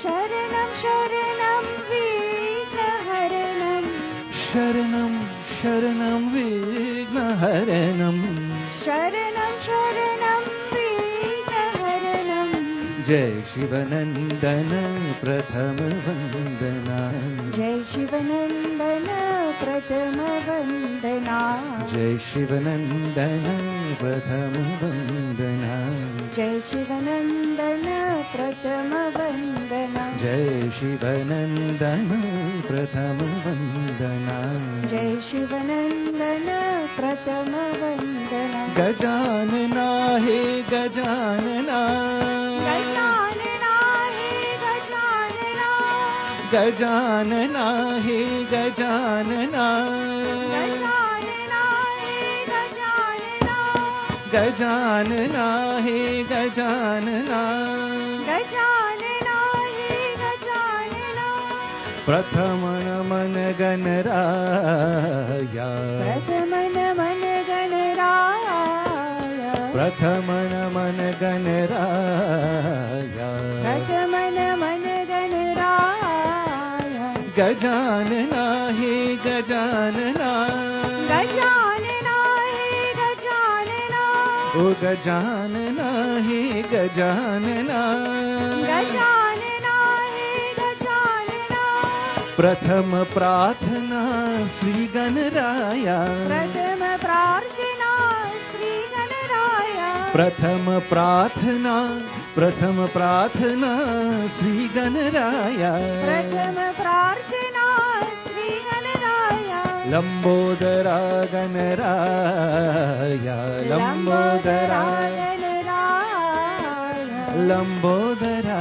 शरणं शरणं विघ्नहरणं शरणं शरणं विघ्नहरणं शरणं शरणं विघ्नहरणं जय शिवनंदन प्रथम वंदना जय शिवनंदन प्रथम वंदना जय शिवनंदन प्रथम वंदना जय शिवनंदन प्रथम वंदना जय शिवनंदन प्रथम वंदना जय शिवनंदन प्रथम वंदना गजानना हे गजानना गजानना हे गजानना गजानना हे गजानना गजानना हे गजानना गजानना हे गजानना गजानना हे गजानना प्रथम नमन गणराया प्रथम नमन गणराया प्रथम नमन गणराया प्रथम नमन गणराया गजानना हे गजानना गजानना हे गजानना ओ गजानना हे गजानना गजानना हे गजानना प्रथम प्रार्थना श्री गणराया प्रथम प्रार्थना श्री गणराया प्रथम प्रार्थना श्री गणराया प्रथम प्रार्थना श्री गणराया लंबोदरा गणराया लंबोदरा गणराया लंबोदरा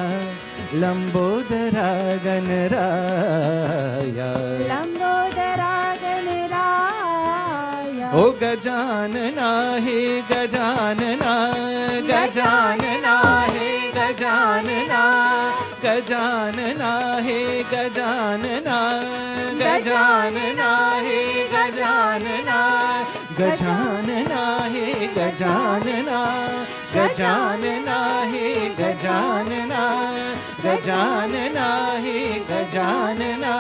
लंबोदरा गणराया लंबोदरा गणराया ओ गजानना हे गजानना गजानना हे गजानना गजानना हे गजानना गजानना हे गजानना गजानना हे गजानना गजानना हे गजानना गजानना हे गजानना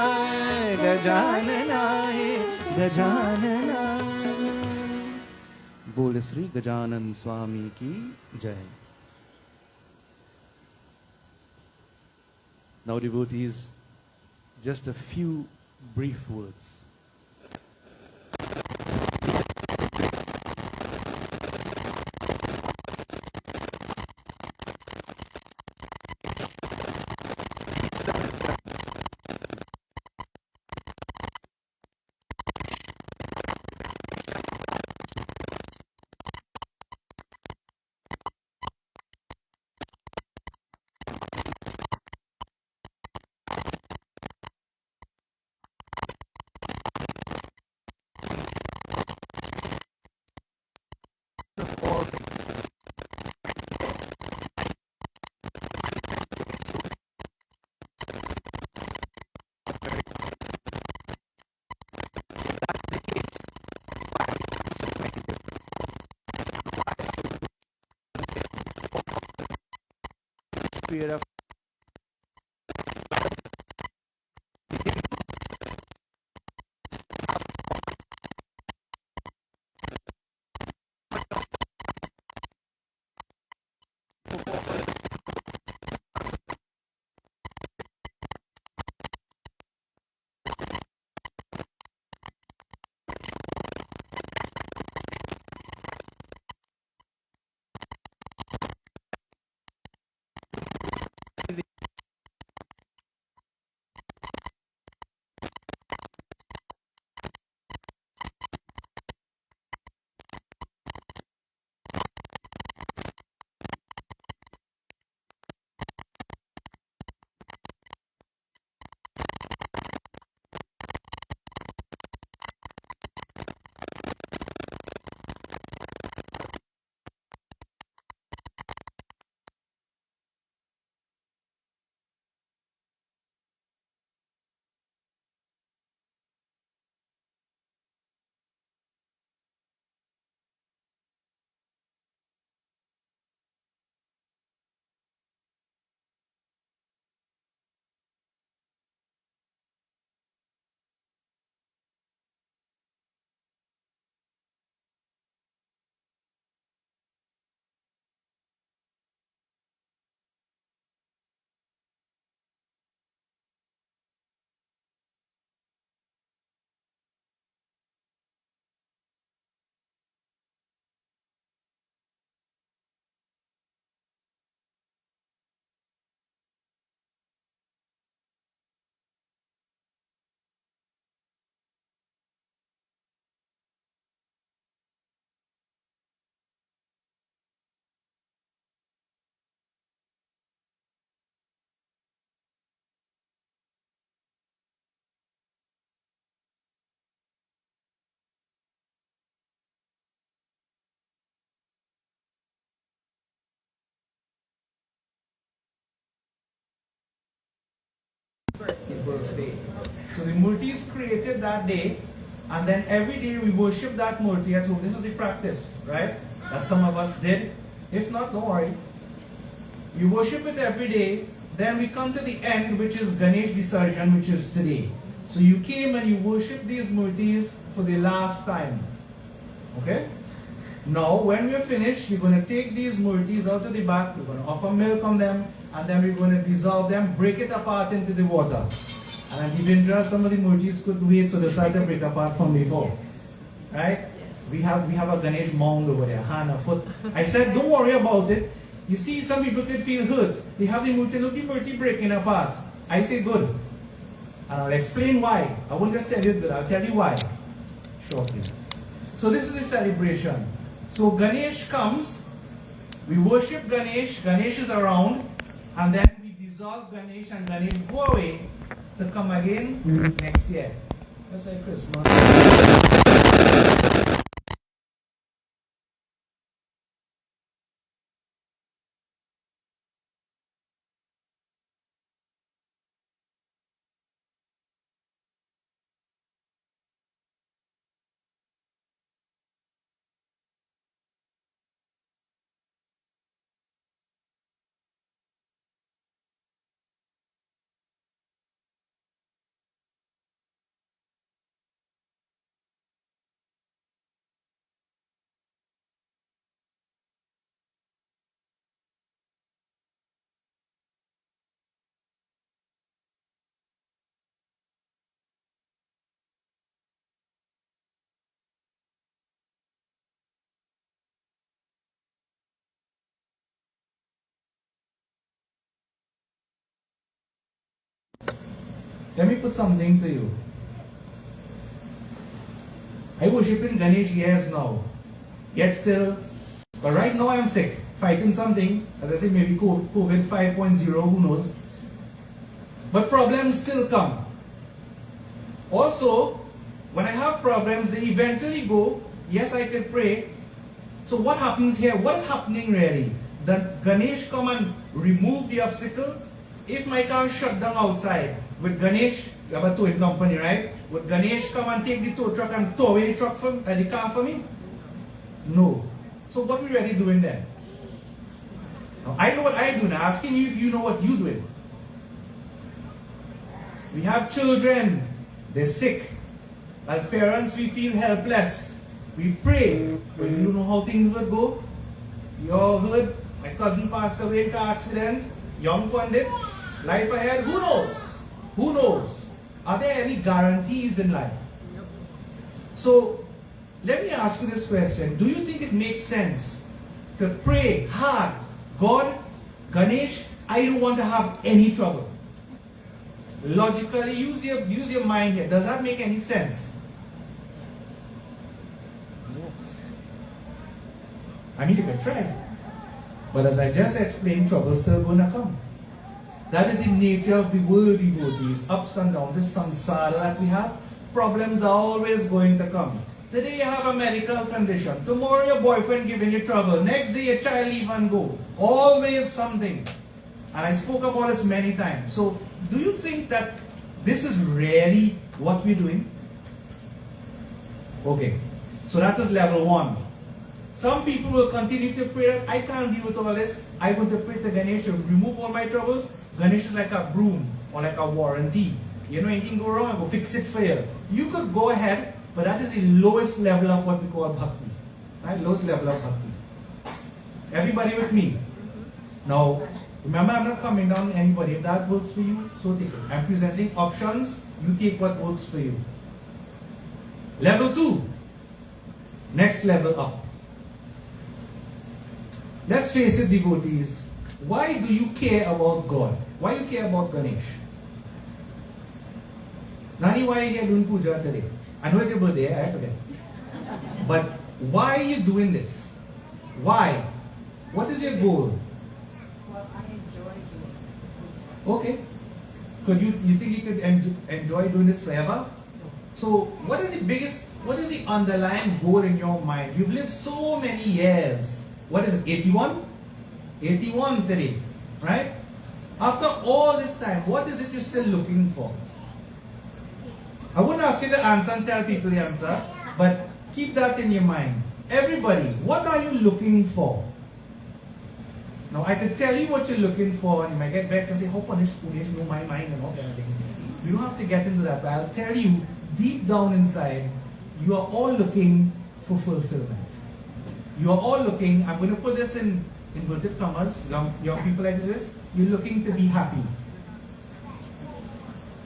गजानना हे गजानना। बोल श्री गजानन स्वामी की जय। Now, devotees, just a few brief words. Period of birthday. So the murti is created that day, and then every day we worship that murti at home. This is the practice, right? That some of us did. If not, don't worry. We worship it every day. Then we come to the end, which is Ganesh Visarjan, which is today. So you came and you worship these murtis for the last time. Okay? Now, when we're finished, we're going to take these murtis out of the back, we're going to offer milk on them, and then we're going to dissolve them, break it apart into the water. And at Devendra, some of the murtis couldn't wait, so they decided to break apart from before. Right? Yes. We have a Ganesh mound over there, hand, a foot. I said, don't worry about it. You see, some people could feel hurt. They have the murti, look, the murti breaking apart. I say, good. And I'll explain why. I won't just tell you that, I'll tell you why shortly. So this is the celebration. So Ganesh comes, we worship Ganesh, Ganesh is around, and then we dissolve Ganesh and Ganesh go away to come again next year. Just like Christmas. Let me put something to you. I worship in Ganesh years now, yet still, but right now I'm sick, fighting something, as I say, maybe COVID 5.0, who knows. But problems still come. Also, when I have problems, they eventually go, yes, I can pray. So what happens here? What's happening really? That Ganesh come and remove the obstacle? If my car shut down outside, with Ganesh, you have a towing company, right? Would Ganesh come and take the tow truck and tow away the car for me? No. So what are we really doing then? Now, I know what I do now. Asking you if you know what you're doing. We have children. They're sick. As parents, we feel helpless. We pray, but we don't know how things would go. You all heard my cousin passed away in a car accident. Young pundit. Life ahead. Who knows? Who knows? Are there any guarantees in life? So, let me ask you this question. Do you think it makes sense to pray hard, God, Ganesh, I don't want to have any trouble? Logically, use your mind here. Does that make any sense? I mean, you can try. But as I just explained, trouble's still going to come. That is the nature of the world, devotees. Ups and downs, this samsara that we have. Problems are always going to come. Today you have a medical condition. Tomorrow your boyfriend giving you trouble. Next day your child leave and go. Always something. And I spoke about this many times. So, do you think that this is really what we're doing? Okay. So that is level 1. Some people will continue to pray that I can't deal with all this. I'm going to pray to Ganesh to remove all my troubles. Ganesh is like a broom or like a warranty. You know, anything go wrong, I will fix it for you. You could go ahead, but that is the lowest level of what we call bhakti. Right? Lowest level of bhakti. Everybody with me? Now, remember, I'm not coming down on anybody. If that works for you, so take it. I'm presenting options. You take what works for you. Level 2. Next level up. Let's face it, devotees. Why do you care about God? Why you care about Ganesh? Nani, why are you here doing puja today? I know it's your birthday, I forget. But why are you doing this? Why? What is your goal? Well, I enjoy doing it. Okay. Could you think you could enjoy doing this forever? So what is the underlying goal in your mind? You've lived so many years. What is it, 81? 81 today, right? After all this time, what is it you're still looking for? I wouldn't ask you to answer and tell people the answer, but keep that in your mind. Everybody, what are you looking for? Now, I could tell you what you're looking for, and you might get vexed and say, how punish know my mind and all that thing. You don't have to get into that, but I'll tell you, deep down inside, you are all looking for fulfillment. You are all looking, I'm going to put this in inverted commas, young people like this, you're looking to be happy.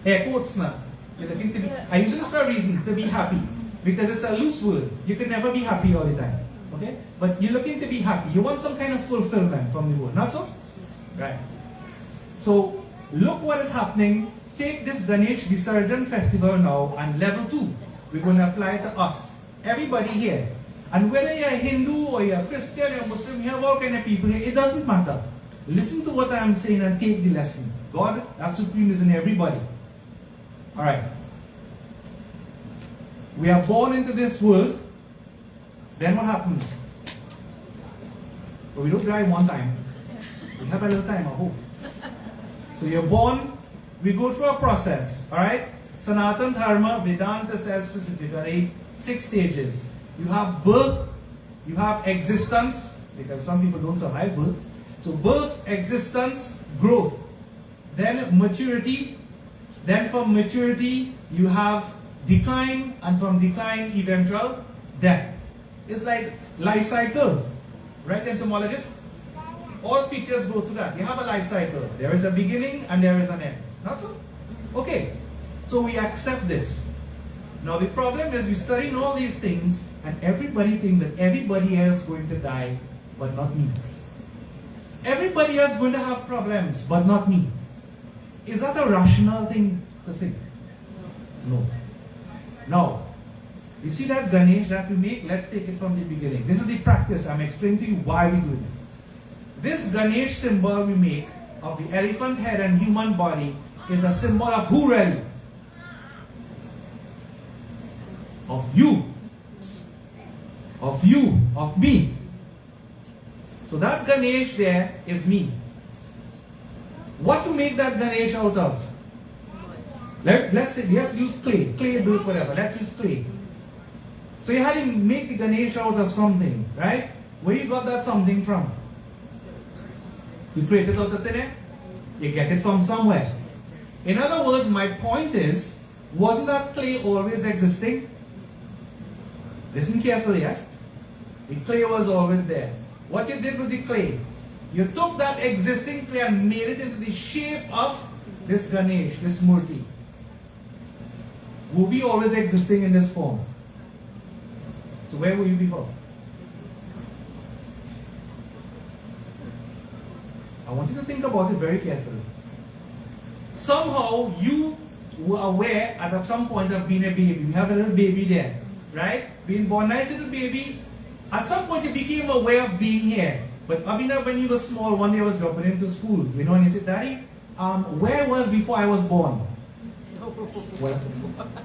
Air quotes now. You're looking to be, I use this for a reason, to be happy. Because it's a loose word. You can never be happy all the time. Okay? But you're looking to be happy. You want some kind of fulfillment from the world. Not so? Right. So, look what is happening. Take this Ganesh Visarjan festival now, and level 2. We're going to apply it to us. Everybody here. And whether you're a Hindu or you're a Christian or Muslim, you have all kind of people here, it doesn't matter. Listen to what I'm saying and take the lesson. God, that supreme is in everybody. Alright. We are born into this world. Then what happens? Well, we don't die one time. We have a little time, I hope. So you're born, we go through a process. Alright? Sanatan Dharma, Vedanta says specifically 6 stages. You have birth, you have existence, because some people don't survive birth. So birth, existence, growth. Then maturity. Then from maturity, you have decline, and from decline, eventual death. It's like life cycle. Right, entomologist? All creatures go through that. You have a life cycle. There is a beginning and there is an end. Not so? Okay. So we accept this. Now the problem is we study all these things and everybody thinks that everybody else is going to die, but not me. Everybody else is going to have problems, but not me. Is that a rational thing to think? No. Now, you see that Ganesh that we make? Let's take it from the beginning. This is the practice. I'm explaining to you why we do it. This Ganesh symbol we make of the elephant head and human body is a symbol of who really? Of you. Of you. Of me. So that Ganesh there is me. What to make that Ganesh out of? Let's say, let's use clay. Clay, dirt, whatever. Let's use clay. So you had to make the Ganesh out of something, right? Where you got that something from? You create it out of thin air? You get it from somewhere. In other words, my point is, wasn't that clay always existing? Listen carefully, yeah? The clay was always there. What you did with the clay, you took that existing clay and made it into the shape of this Ganesh, this Murti. Were we always existing in this form? So where were you before? I want you to think about it very carefully. Somehow you were aware at some point of being a baby. You have a little baby there, right? Being born, nice little baby. At some point you became aware of being here. But Abhinav, when you were small, one day I was dropping him to school. You know, and he said, Daddy, where was before I was born? Well,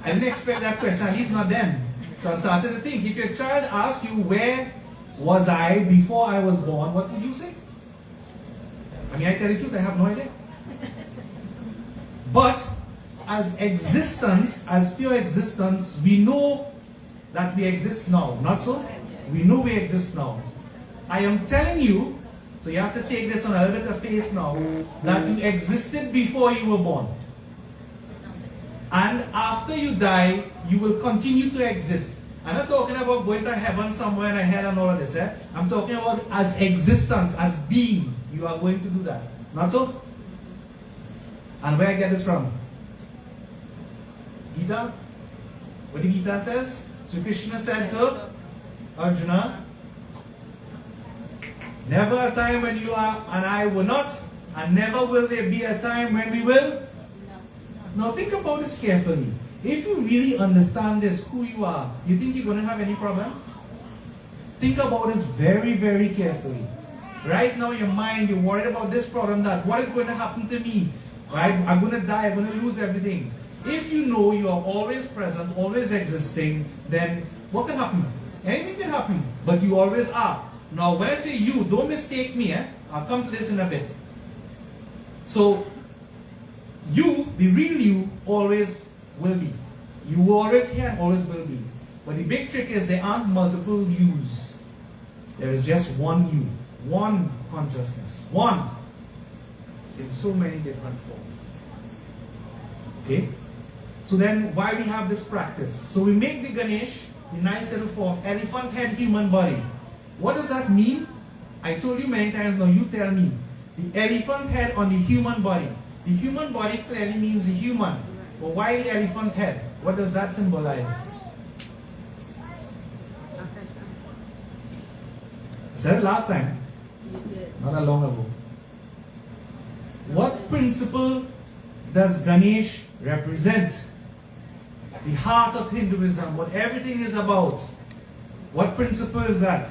I didn't expect that question, at least not then. So I started to think, if your child asks you, where was I before I was born, what would you say? I mean, I tell you the truth, I have no idea. But as existence, as pure existence, we know that we exist now. Not so? We know we exist now. I am telling you, so you have to take this on a little bit of faith now, that you existed before you were born. And after you die, you will continue to exist. I'm not talking about going to heaven somewhere in a hell and all of this. I'm talking about as existence, as being. You are going to do that. Not so? And where I get this from? Gita? What the Gita says? Sri Krishna said to Arjuna, never a time when you are and I were not, and never will there be a time when we will. Now think about this carefully. If you really understand this, who you are, you think you're going to have any problems? Think about this very, very carefully. Right now, your mind, you're worried about this problem, that. What is going to happen to me? Right? I'm going to die, I'm going to lose everything. If you know you are always present, always existing, then what can happen? Anything can happen, but you always are. Now, when I say you, don't mistake me. I'll come to this in a bit. So, you, the real you, always will be. You were always here and always will be. But the big trick is there aren't multiple yous. There is just one you. One consciousness. One. In so many different forms. Okay? So then, why we have this practice? So we make the Ganesh, the nice little form, elephant head, human body. What does that mean? I told you many times, now you tell me. The elephant head on the human body. The human body clearly means the human. But why the elephant head? What does that symbolize? I said it last time. Not that long ago. What principle does Ganesh represent? The heart of Hinduism, what everything is about. What principle is that?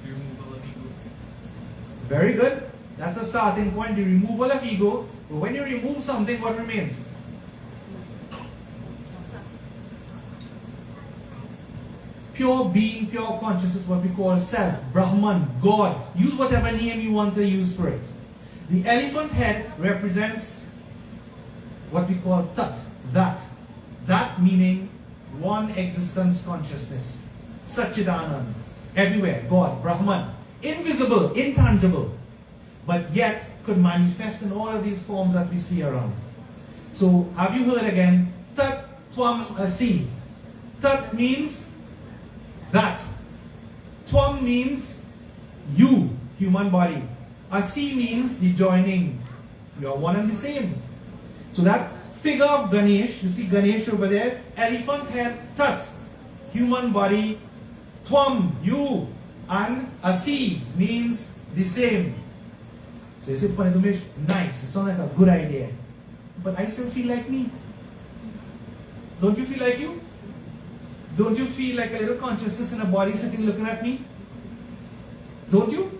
Removal of ego. Very good. That's a starting point, the removal of ego. But when you remove something, what remains? Pure being, pure consciousness, what we call self, Brahman, God. Use whatever name you want to use for it. The elephant head represents what we call Tat, that. That meaning one existence consciousness. Satchidanand. Everywhere, God, Brahman. Invisible, intangible. But yet could manifest in all of these forms that we see around. So, have you heard again? Tat Tvam Asi. Tat means that. Tvam means you, human body. Asi means the joining. You are one and the same. So that figure of Ganesh, you see Ganesh over there, elephant head, Tat, human body, Tvam, you, and Asi means the same. So you say, Panitumesh, nice, it sounds like a good idea. but I still feel like me. Don't you feel like you? Don't you feel like a little consciousness in a body sitting looking at me? Don't you?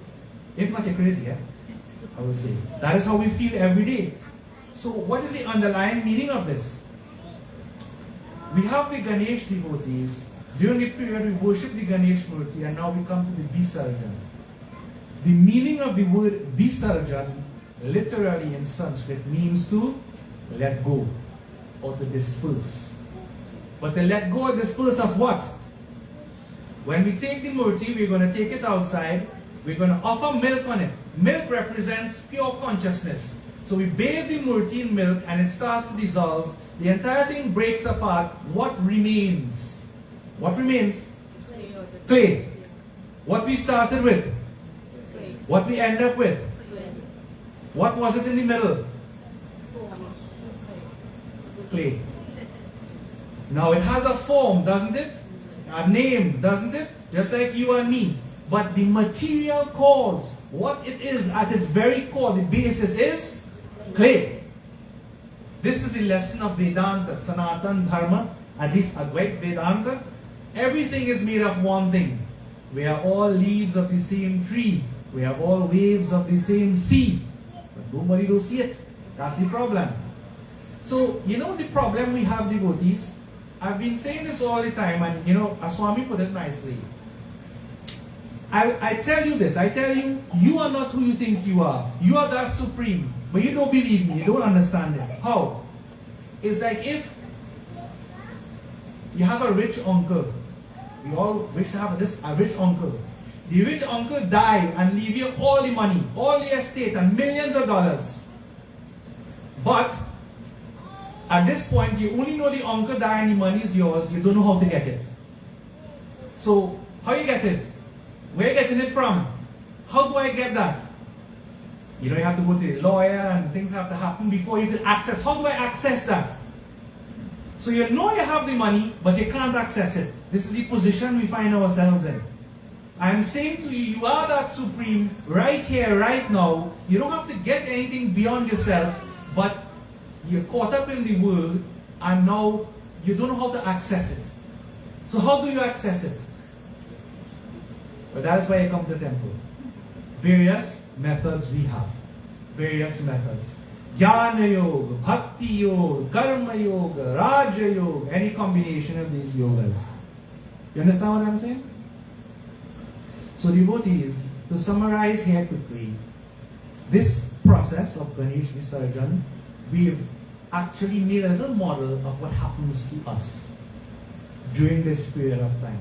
If not, you're crazy, yeah? I will say. That is how we feel every day. So what is the underlying meaning of this? We have the Ganesh devotees. During the period we worship the Ganesh Murti, and now we come to the Visarjan. The meaning of the word Visarjan literally in Sanskrit means to let go or to disperse. But to let go or disperse of what? When we take the Murti, we're going to take it outside. We're going to offer milk on it. Milk represents pure consciousness. So we bathe the Murti in milk and it starts to dissolve. The entire thing breaks apart. What remains? What remains? Clay. What we started with? What we end up with? What was it in the middle? Clay. Now it has a form, doesn't it? A name, doesn't it? Just like you and me. But the material cause, what it is at its very core, the basis is clay. This is the lesson of Vedanta, Sanatan Dharma, at least Advaita Vedanta. Everything is made of one thing. We are all leaves of the same tree. We have all waves of the same sea. But nobody will see it. That's the problem. So, you know the problem we have, devotees? I've been saying this all the time, and you know, Swami put it nicely. I tell you this, I tell you, you are not who you think you are. You are that supreme. But you don't believe me, you don't understand it. How? It's like if you have a rich uncle. We all wish to have a rich uncle. The rich uncle die and leave you all the money, all the estate and millions of dollars. But at this point, you only know the uncle died and the money is yours. You don't know how to get it. So, how you get it? Where are you getting it from? How do I get that? You know, you have to go to the lawyer and things have to happen before you can access. How do I access that? So you know you have the money, but you can't access it. This is the position we find ourselves in. I'm saying to you, you are that supreme right here, right now. You don't have to get anything beyond yourself, but you're caught up in the world and now you don't know how to access it. So how do you access it? Well, that is why I come to the temple. Various methods we have. Various methods. Jnana Yoga, Bhakti Yoga, Karma Yoga, Raja Yoga, any combination of these yogas. You understand what I'm saying? So devotees, to summarize here quickly, this process of Ganesh Visarjan, we've actually made a little model of what happens to us during this period of time.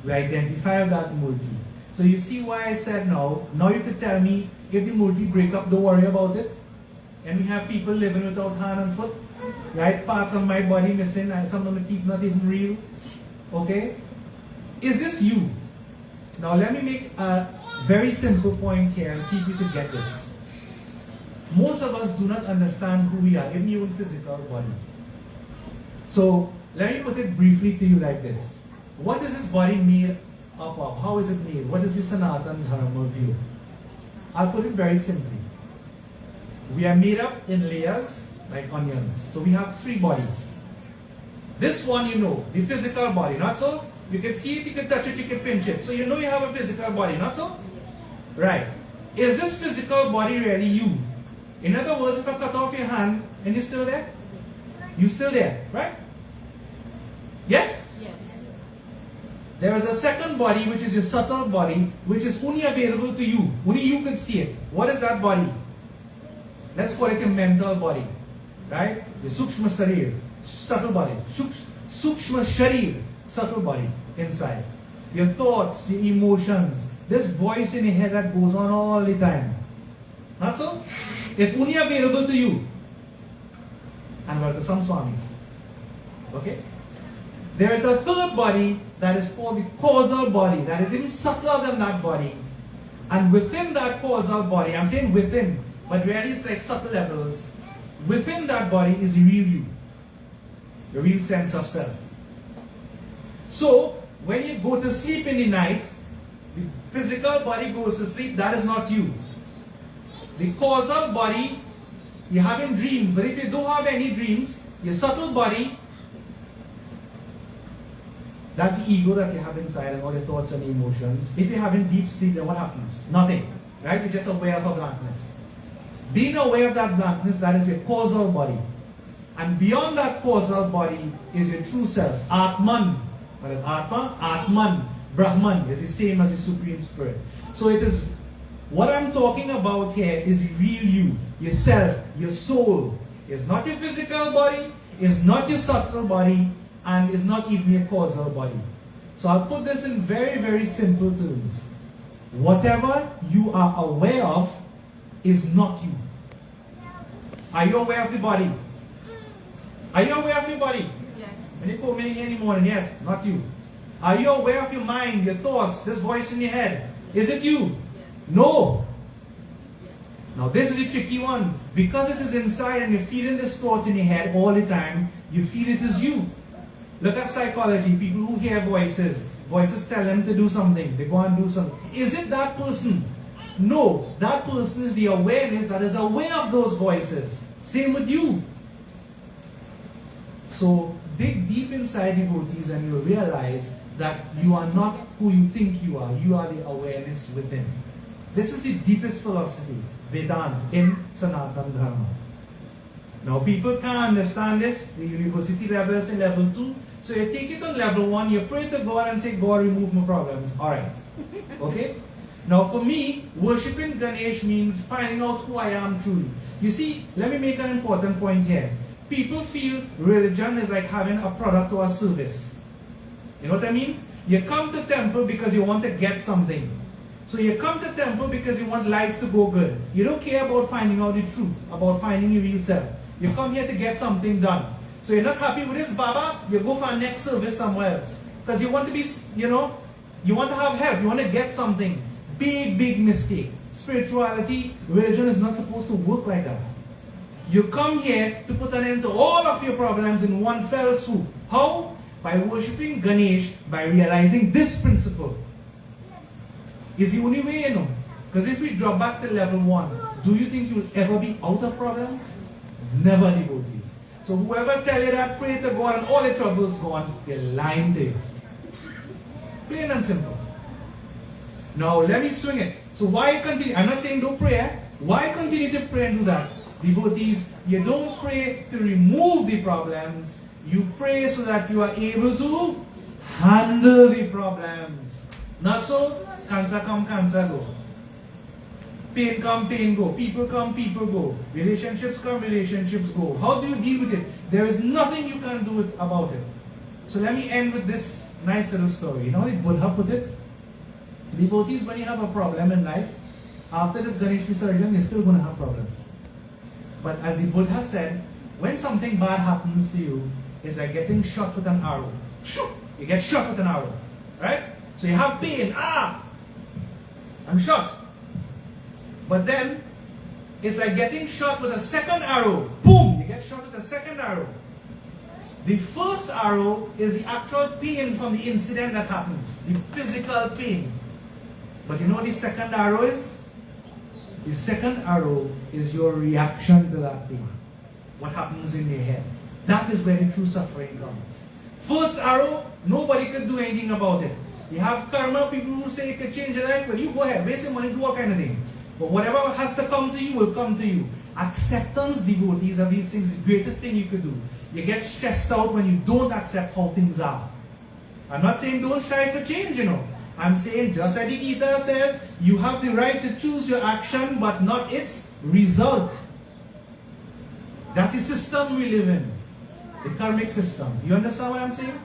We identify that Murti. So you see why I said now you could tell me if the Murti break up, don't worry about it. And we have people living without hand and foot, right? Parts of my body missing, and some of my teeth not even real. Okay? Is this you? Now let me make a very simple point here and see if you can get this. Most of us do not understand who we are, even your own physical body. So let me put it briefly to you like this. What is this body made up of? How is it made? What is the Sanatan Dharma view? I'll put it very simply. We are made up in layers like onions. So we have 3 bodies. This one you know, the physical body, not so? You can see it, you can touch it, you can pinch it. So you know you have a physical body, not so? Right. Is this physical body really you? In other words, if I cut off your hand and you're still there? You're still there, right? Yes? Yes. There is a second body, which is your subtle body, which is only available to you. Only you can see it. What is that body? Let's call it a mental body, right? The Sukshma Sharir, subtle body. Sukshma Sharir, subtle body inside. Your thoughts, your emotions, this voice in your head that goes on all the time. Not so? It's only available to you. And well, to some swamis. Okay? There is a third body that is called the causal body, that is even subtler than that body. And within that causal body, I'm saying within, but really it's like subtle levels. Within that body is the real you, the real sense of self. So, when you go to sleep in the night, the physical body goes to sleep, that is not you. The causal body you're having dreams, but if you don't have any dreams, your subtle body, that's the ego that you have inside and all your thoughts and emotions. If you're having deep sleep, then what happens? Nothing, right? You're just aware of a blankness. Being aware of that blankness, that is your causal body. And beyond that causal body is your true self, Atman. What is Atma? Atman. Brahman is the same as the Supreme Spirit. So it is, what I'm talking about here is real you, yourself, your soul. It's not your physical body, it's not your subtle body, and it's not even your causal body. So I'll put this in very, very simple terms. Whatever you are aware of is not you. Are you aware of the body? Are you aware of your body? Yes. When you come in here in the morning, yes, not you. Are you aware of your mind, your thoughts, this voice in your head? Is it you? Yes. No. Now this is the tricky one. Because it is inside and you're feeling this thought in your head all the time, you feel it is you. Look at psychology. People who hear voices, voices tell them to do something. They go and do something. Is it that person? No. That person is the awareness that is aware of those voices. Same with you. So dig deep inside, devotees, and you'll realize that you are not who you think you are. You are the awareness within. This is the deepest philosophy, Vedanta, in Sanatana Dharma. Now people can't understand this. The university level is in level 2. So you take it on level 1, you pray to God and say, God, remove my problems. Alright. Okay? Now for me, worshipping Ganesh means finding out who I am truly. You see, let me make an important point here. People feel religion is like having a product or a service. You know what I mean? You come to temple because you want to get something. So you come to temple because you want life to go good. You don't care about finding out the truth, about finding your real self. You come here to get something done. So you're not happy with this Baba, you go for a next service somewhere else. Because you want to be, you want to have help, you want to get something. Big, big mistake. Spirituality, religion is not supposed to work like that. You come here to put an end to all of your problems in one fell swoop. How? By worshipping Ganesh, by realizing this principle. Is the only way, Because if we drop back to level 1, do you think you'll ever be out of problems? Never, devotees. So whoever tell you that, pray to God and all the troubles gone, they're lying to you. Plain and simple. Now let me swing it. So why continue? I'm not saying don't pray. Why continue to pray and do that? Devotees, you don't pray to remove the problems. You pray so that you are able to handle the problems. Not so, cancer come, cancer go. Pain come, pain go. People come, people go. Relationships come, relationships go. How do you deal with it? There is nothing you can do about it. So let me end with this nice little story. You know how Buddha put it? Devotees, when you have a problem in life, after this Ganesh Visarjan, you're still going to have problems. But as the Buddha said, when something bad happens to you, it's like getting shot with an arrow. You get shot with an arrow. Right? So you have pain. I'm shot. But then, it's like getting shot with a second arrow. Boom! You get shot with a second arrow. The first arrow is the actual pain from the incident that happens. The physical pain. But you know what the second arrow is? The second arrow is your reaction to that pain. What happens in your head. That is where the true suffering comes. First arrow, nobody can do anything about it. You have karma, people who say you can change your life, but you go ahead, waste your money, do all kind of thing. But whatever has to come to you will come to you. Acceptance, devotees, of these things is the greatest thing you could do. You get stressed out when you don't accept how things are. I'm not saying don't strive for change, I'm saying, just as the Gita says, you have the right to choose your action, but not its result. That's the system we live in. The karmic system. You understand what I'm saying?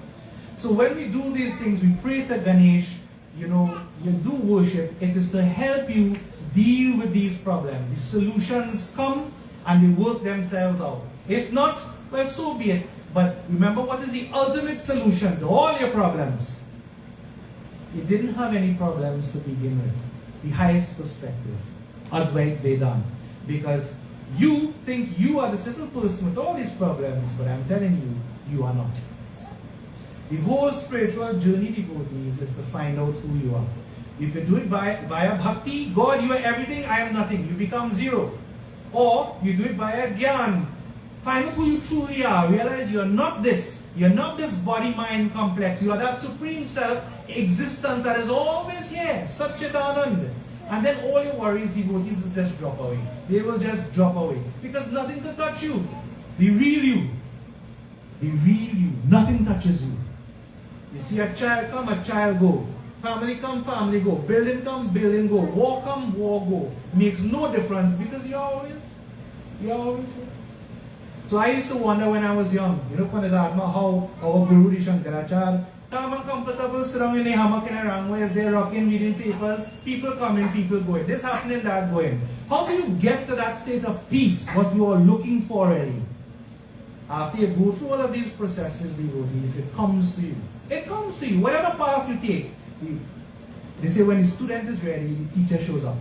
So when we do these things, we pray to Ganesh, you do worship, it is to help you deal with these problems. The solutions come and they work themselves out. If not, well, so be it. But remember, what is the ultimate solution to all your problems? You didn't have any problems to begin with. The highest perspective, Advait Vedanta. Because you think you are the simple person with all these problems, but I'm telling you, you are not. The whole spiritual journey, devotees, is to find out who you are. You can do it via bhakti. God, you are everything, I am nothing. You become zero. Or you do it via Gyan. Find out who you truly are. Realize you're not this. You're not this body-mind complex. You are that supreme self existence that is always here. Satchitanand. And then all your worries, devotees will just drop away. They will just drop away. Because nothing can touch you. The real you. The real you. Nothing touches you. You see a child come, a child go. Family come, family go. Building come, building go. War come, war go. Makes no difference because you're always here. So I used to wonder when I was young, Panadharma, how our Guru Di Shankaracharya, calm and comfortable, sit down in a hammock in a runway as they're rocking, reading papers, people coming, people going. This happening, that going. How do you get to that state of peace, what you are looking for really? After you go through all of these processes, devotees, it comes to you. It comes to you. Whatever path you take, they say when the student is ready, the teacher shows up.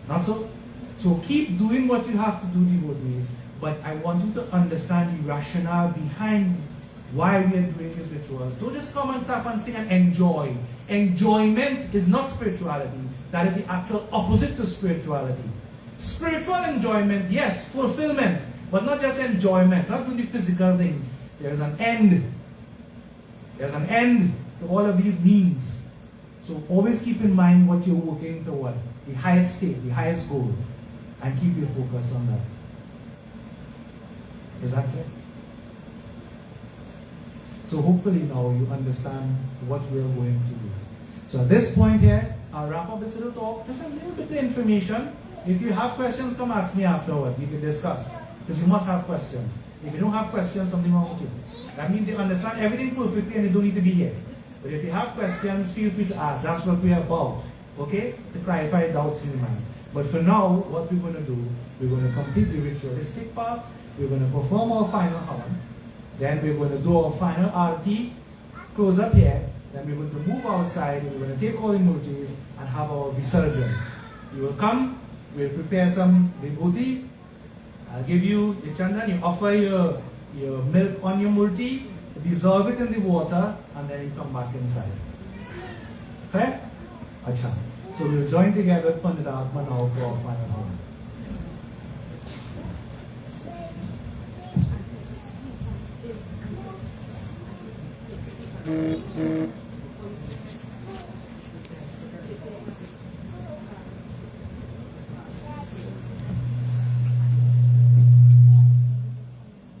Not so? So keep doing what you have to do, devotees. But I want you to understand the rationale behind why we are doing these rituals. Don't just come and clap and sing and enjoy. Enjoyment is not spirituality. That is the actual opposite to spirituality. Spiritual enjoyment, yes, fulfillment, but not just enjoyment, not doing the physical things. There's an end. There's an end to all of these means. So always keep in mind what you're working toward, the highest state, the highest goal, and keep your focus on that. Is that clear? So hopefully now you understand what we're going to do. So at this point here, I'll wrap up this little talk. Just a little bit of information. If you have questions, come ask me afterward. We can discuss. Because you must have questions. If you don't have questions, something wrong with you. That means you understand everything perfectly and you don't need to be here. But if you have questions, feel free to ask. That's what we're about. Okay? To clarify doubts in your mind. But for now, what we're going to do, we're going to complete the ritualistic part. We're going to perform our final havan. Then we're going to do our final arati. Close up here. Then we're going to move outside. We're going to take all the murtis and have our visarjan. You will come. We'll prepare some vibhuti. I'll give you the chandan. You offer your milk on your murti. Dissolve it in the water. And then you come back inside. Okay? Acha. So we'll join together with Pandita Atma now for our final havan. Mm-hmm.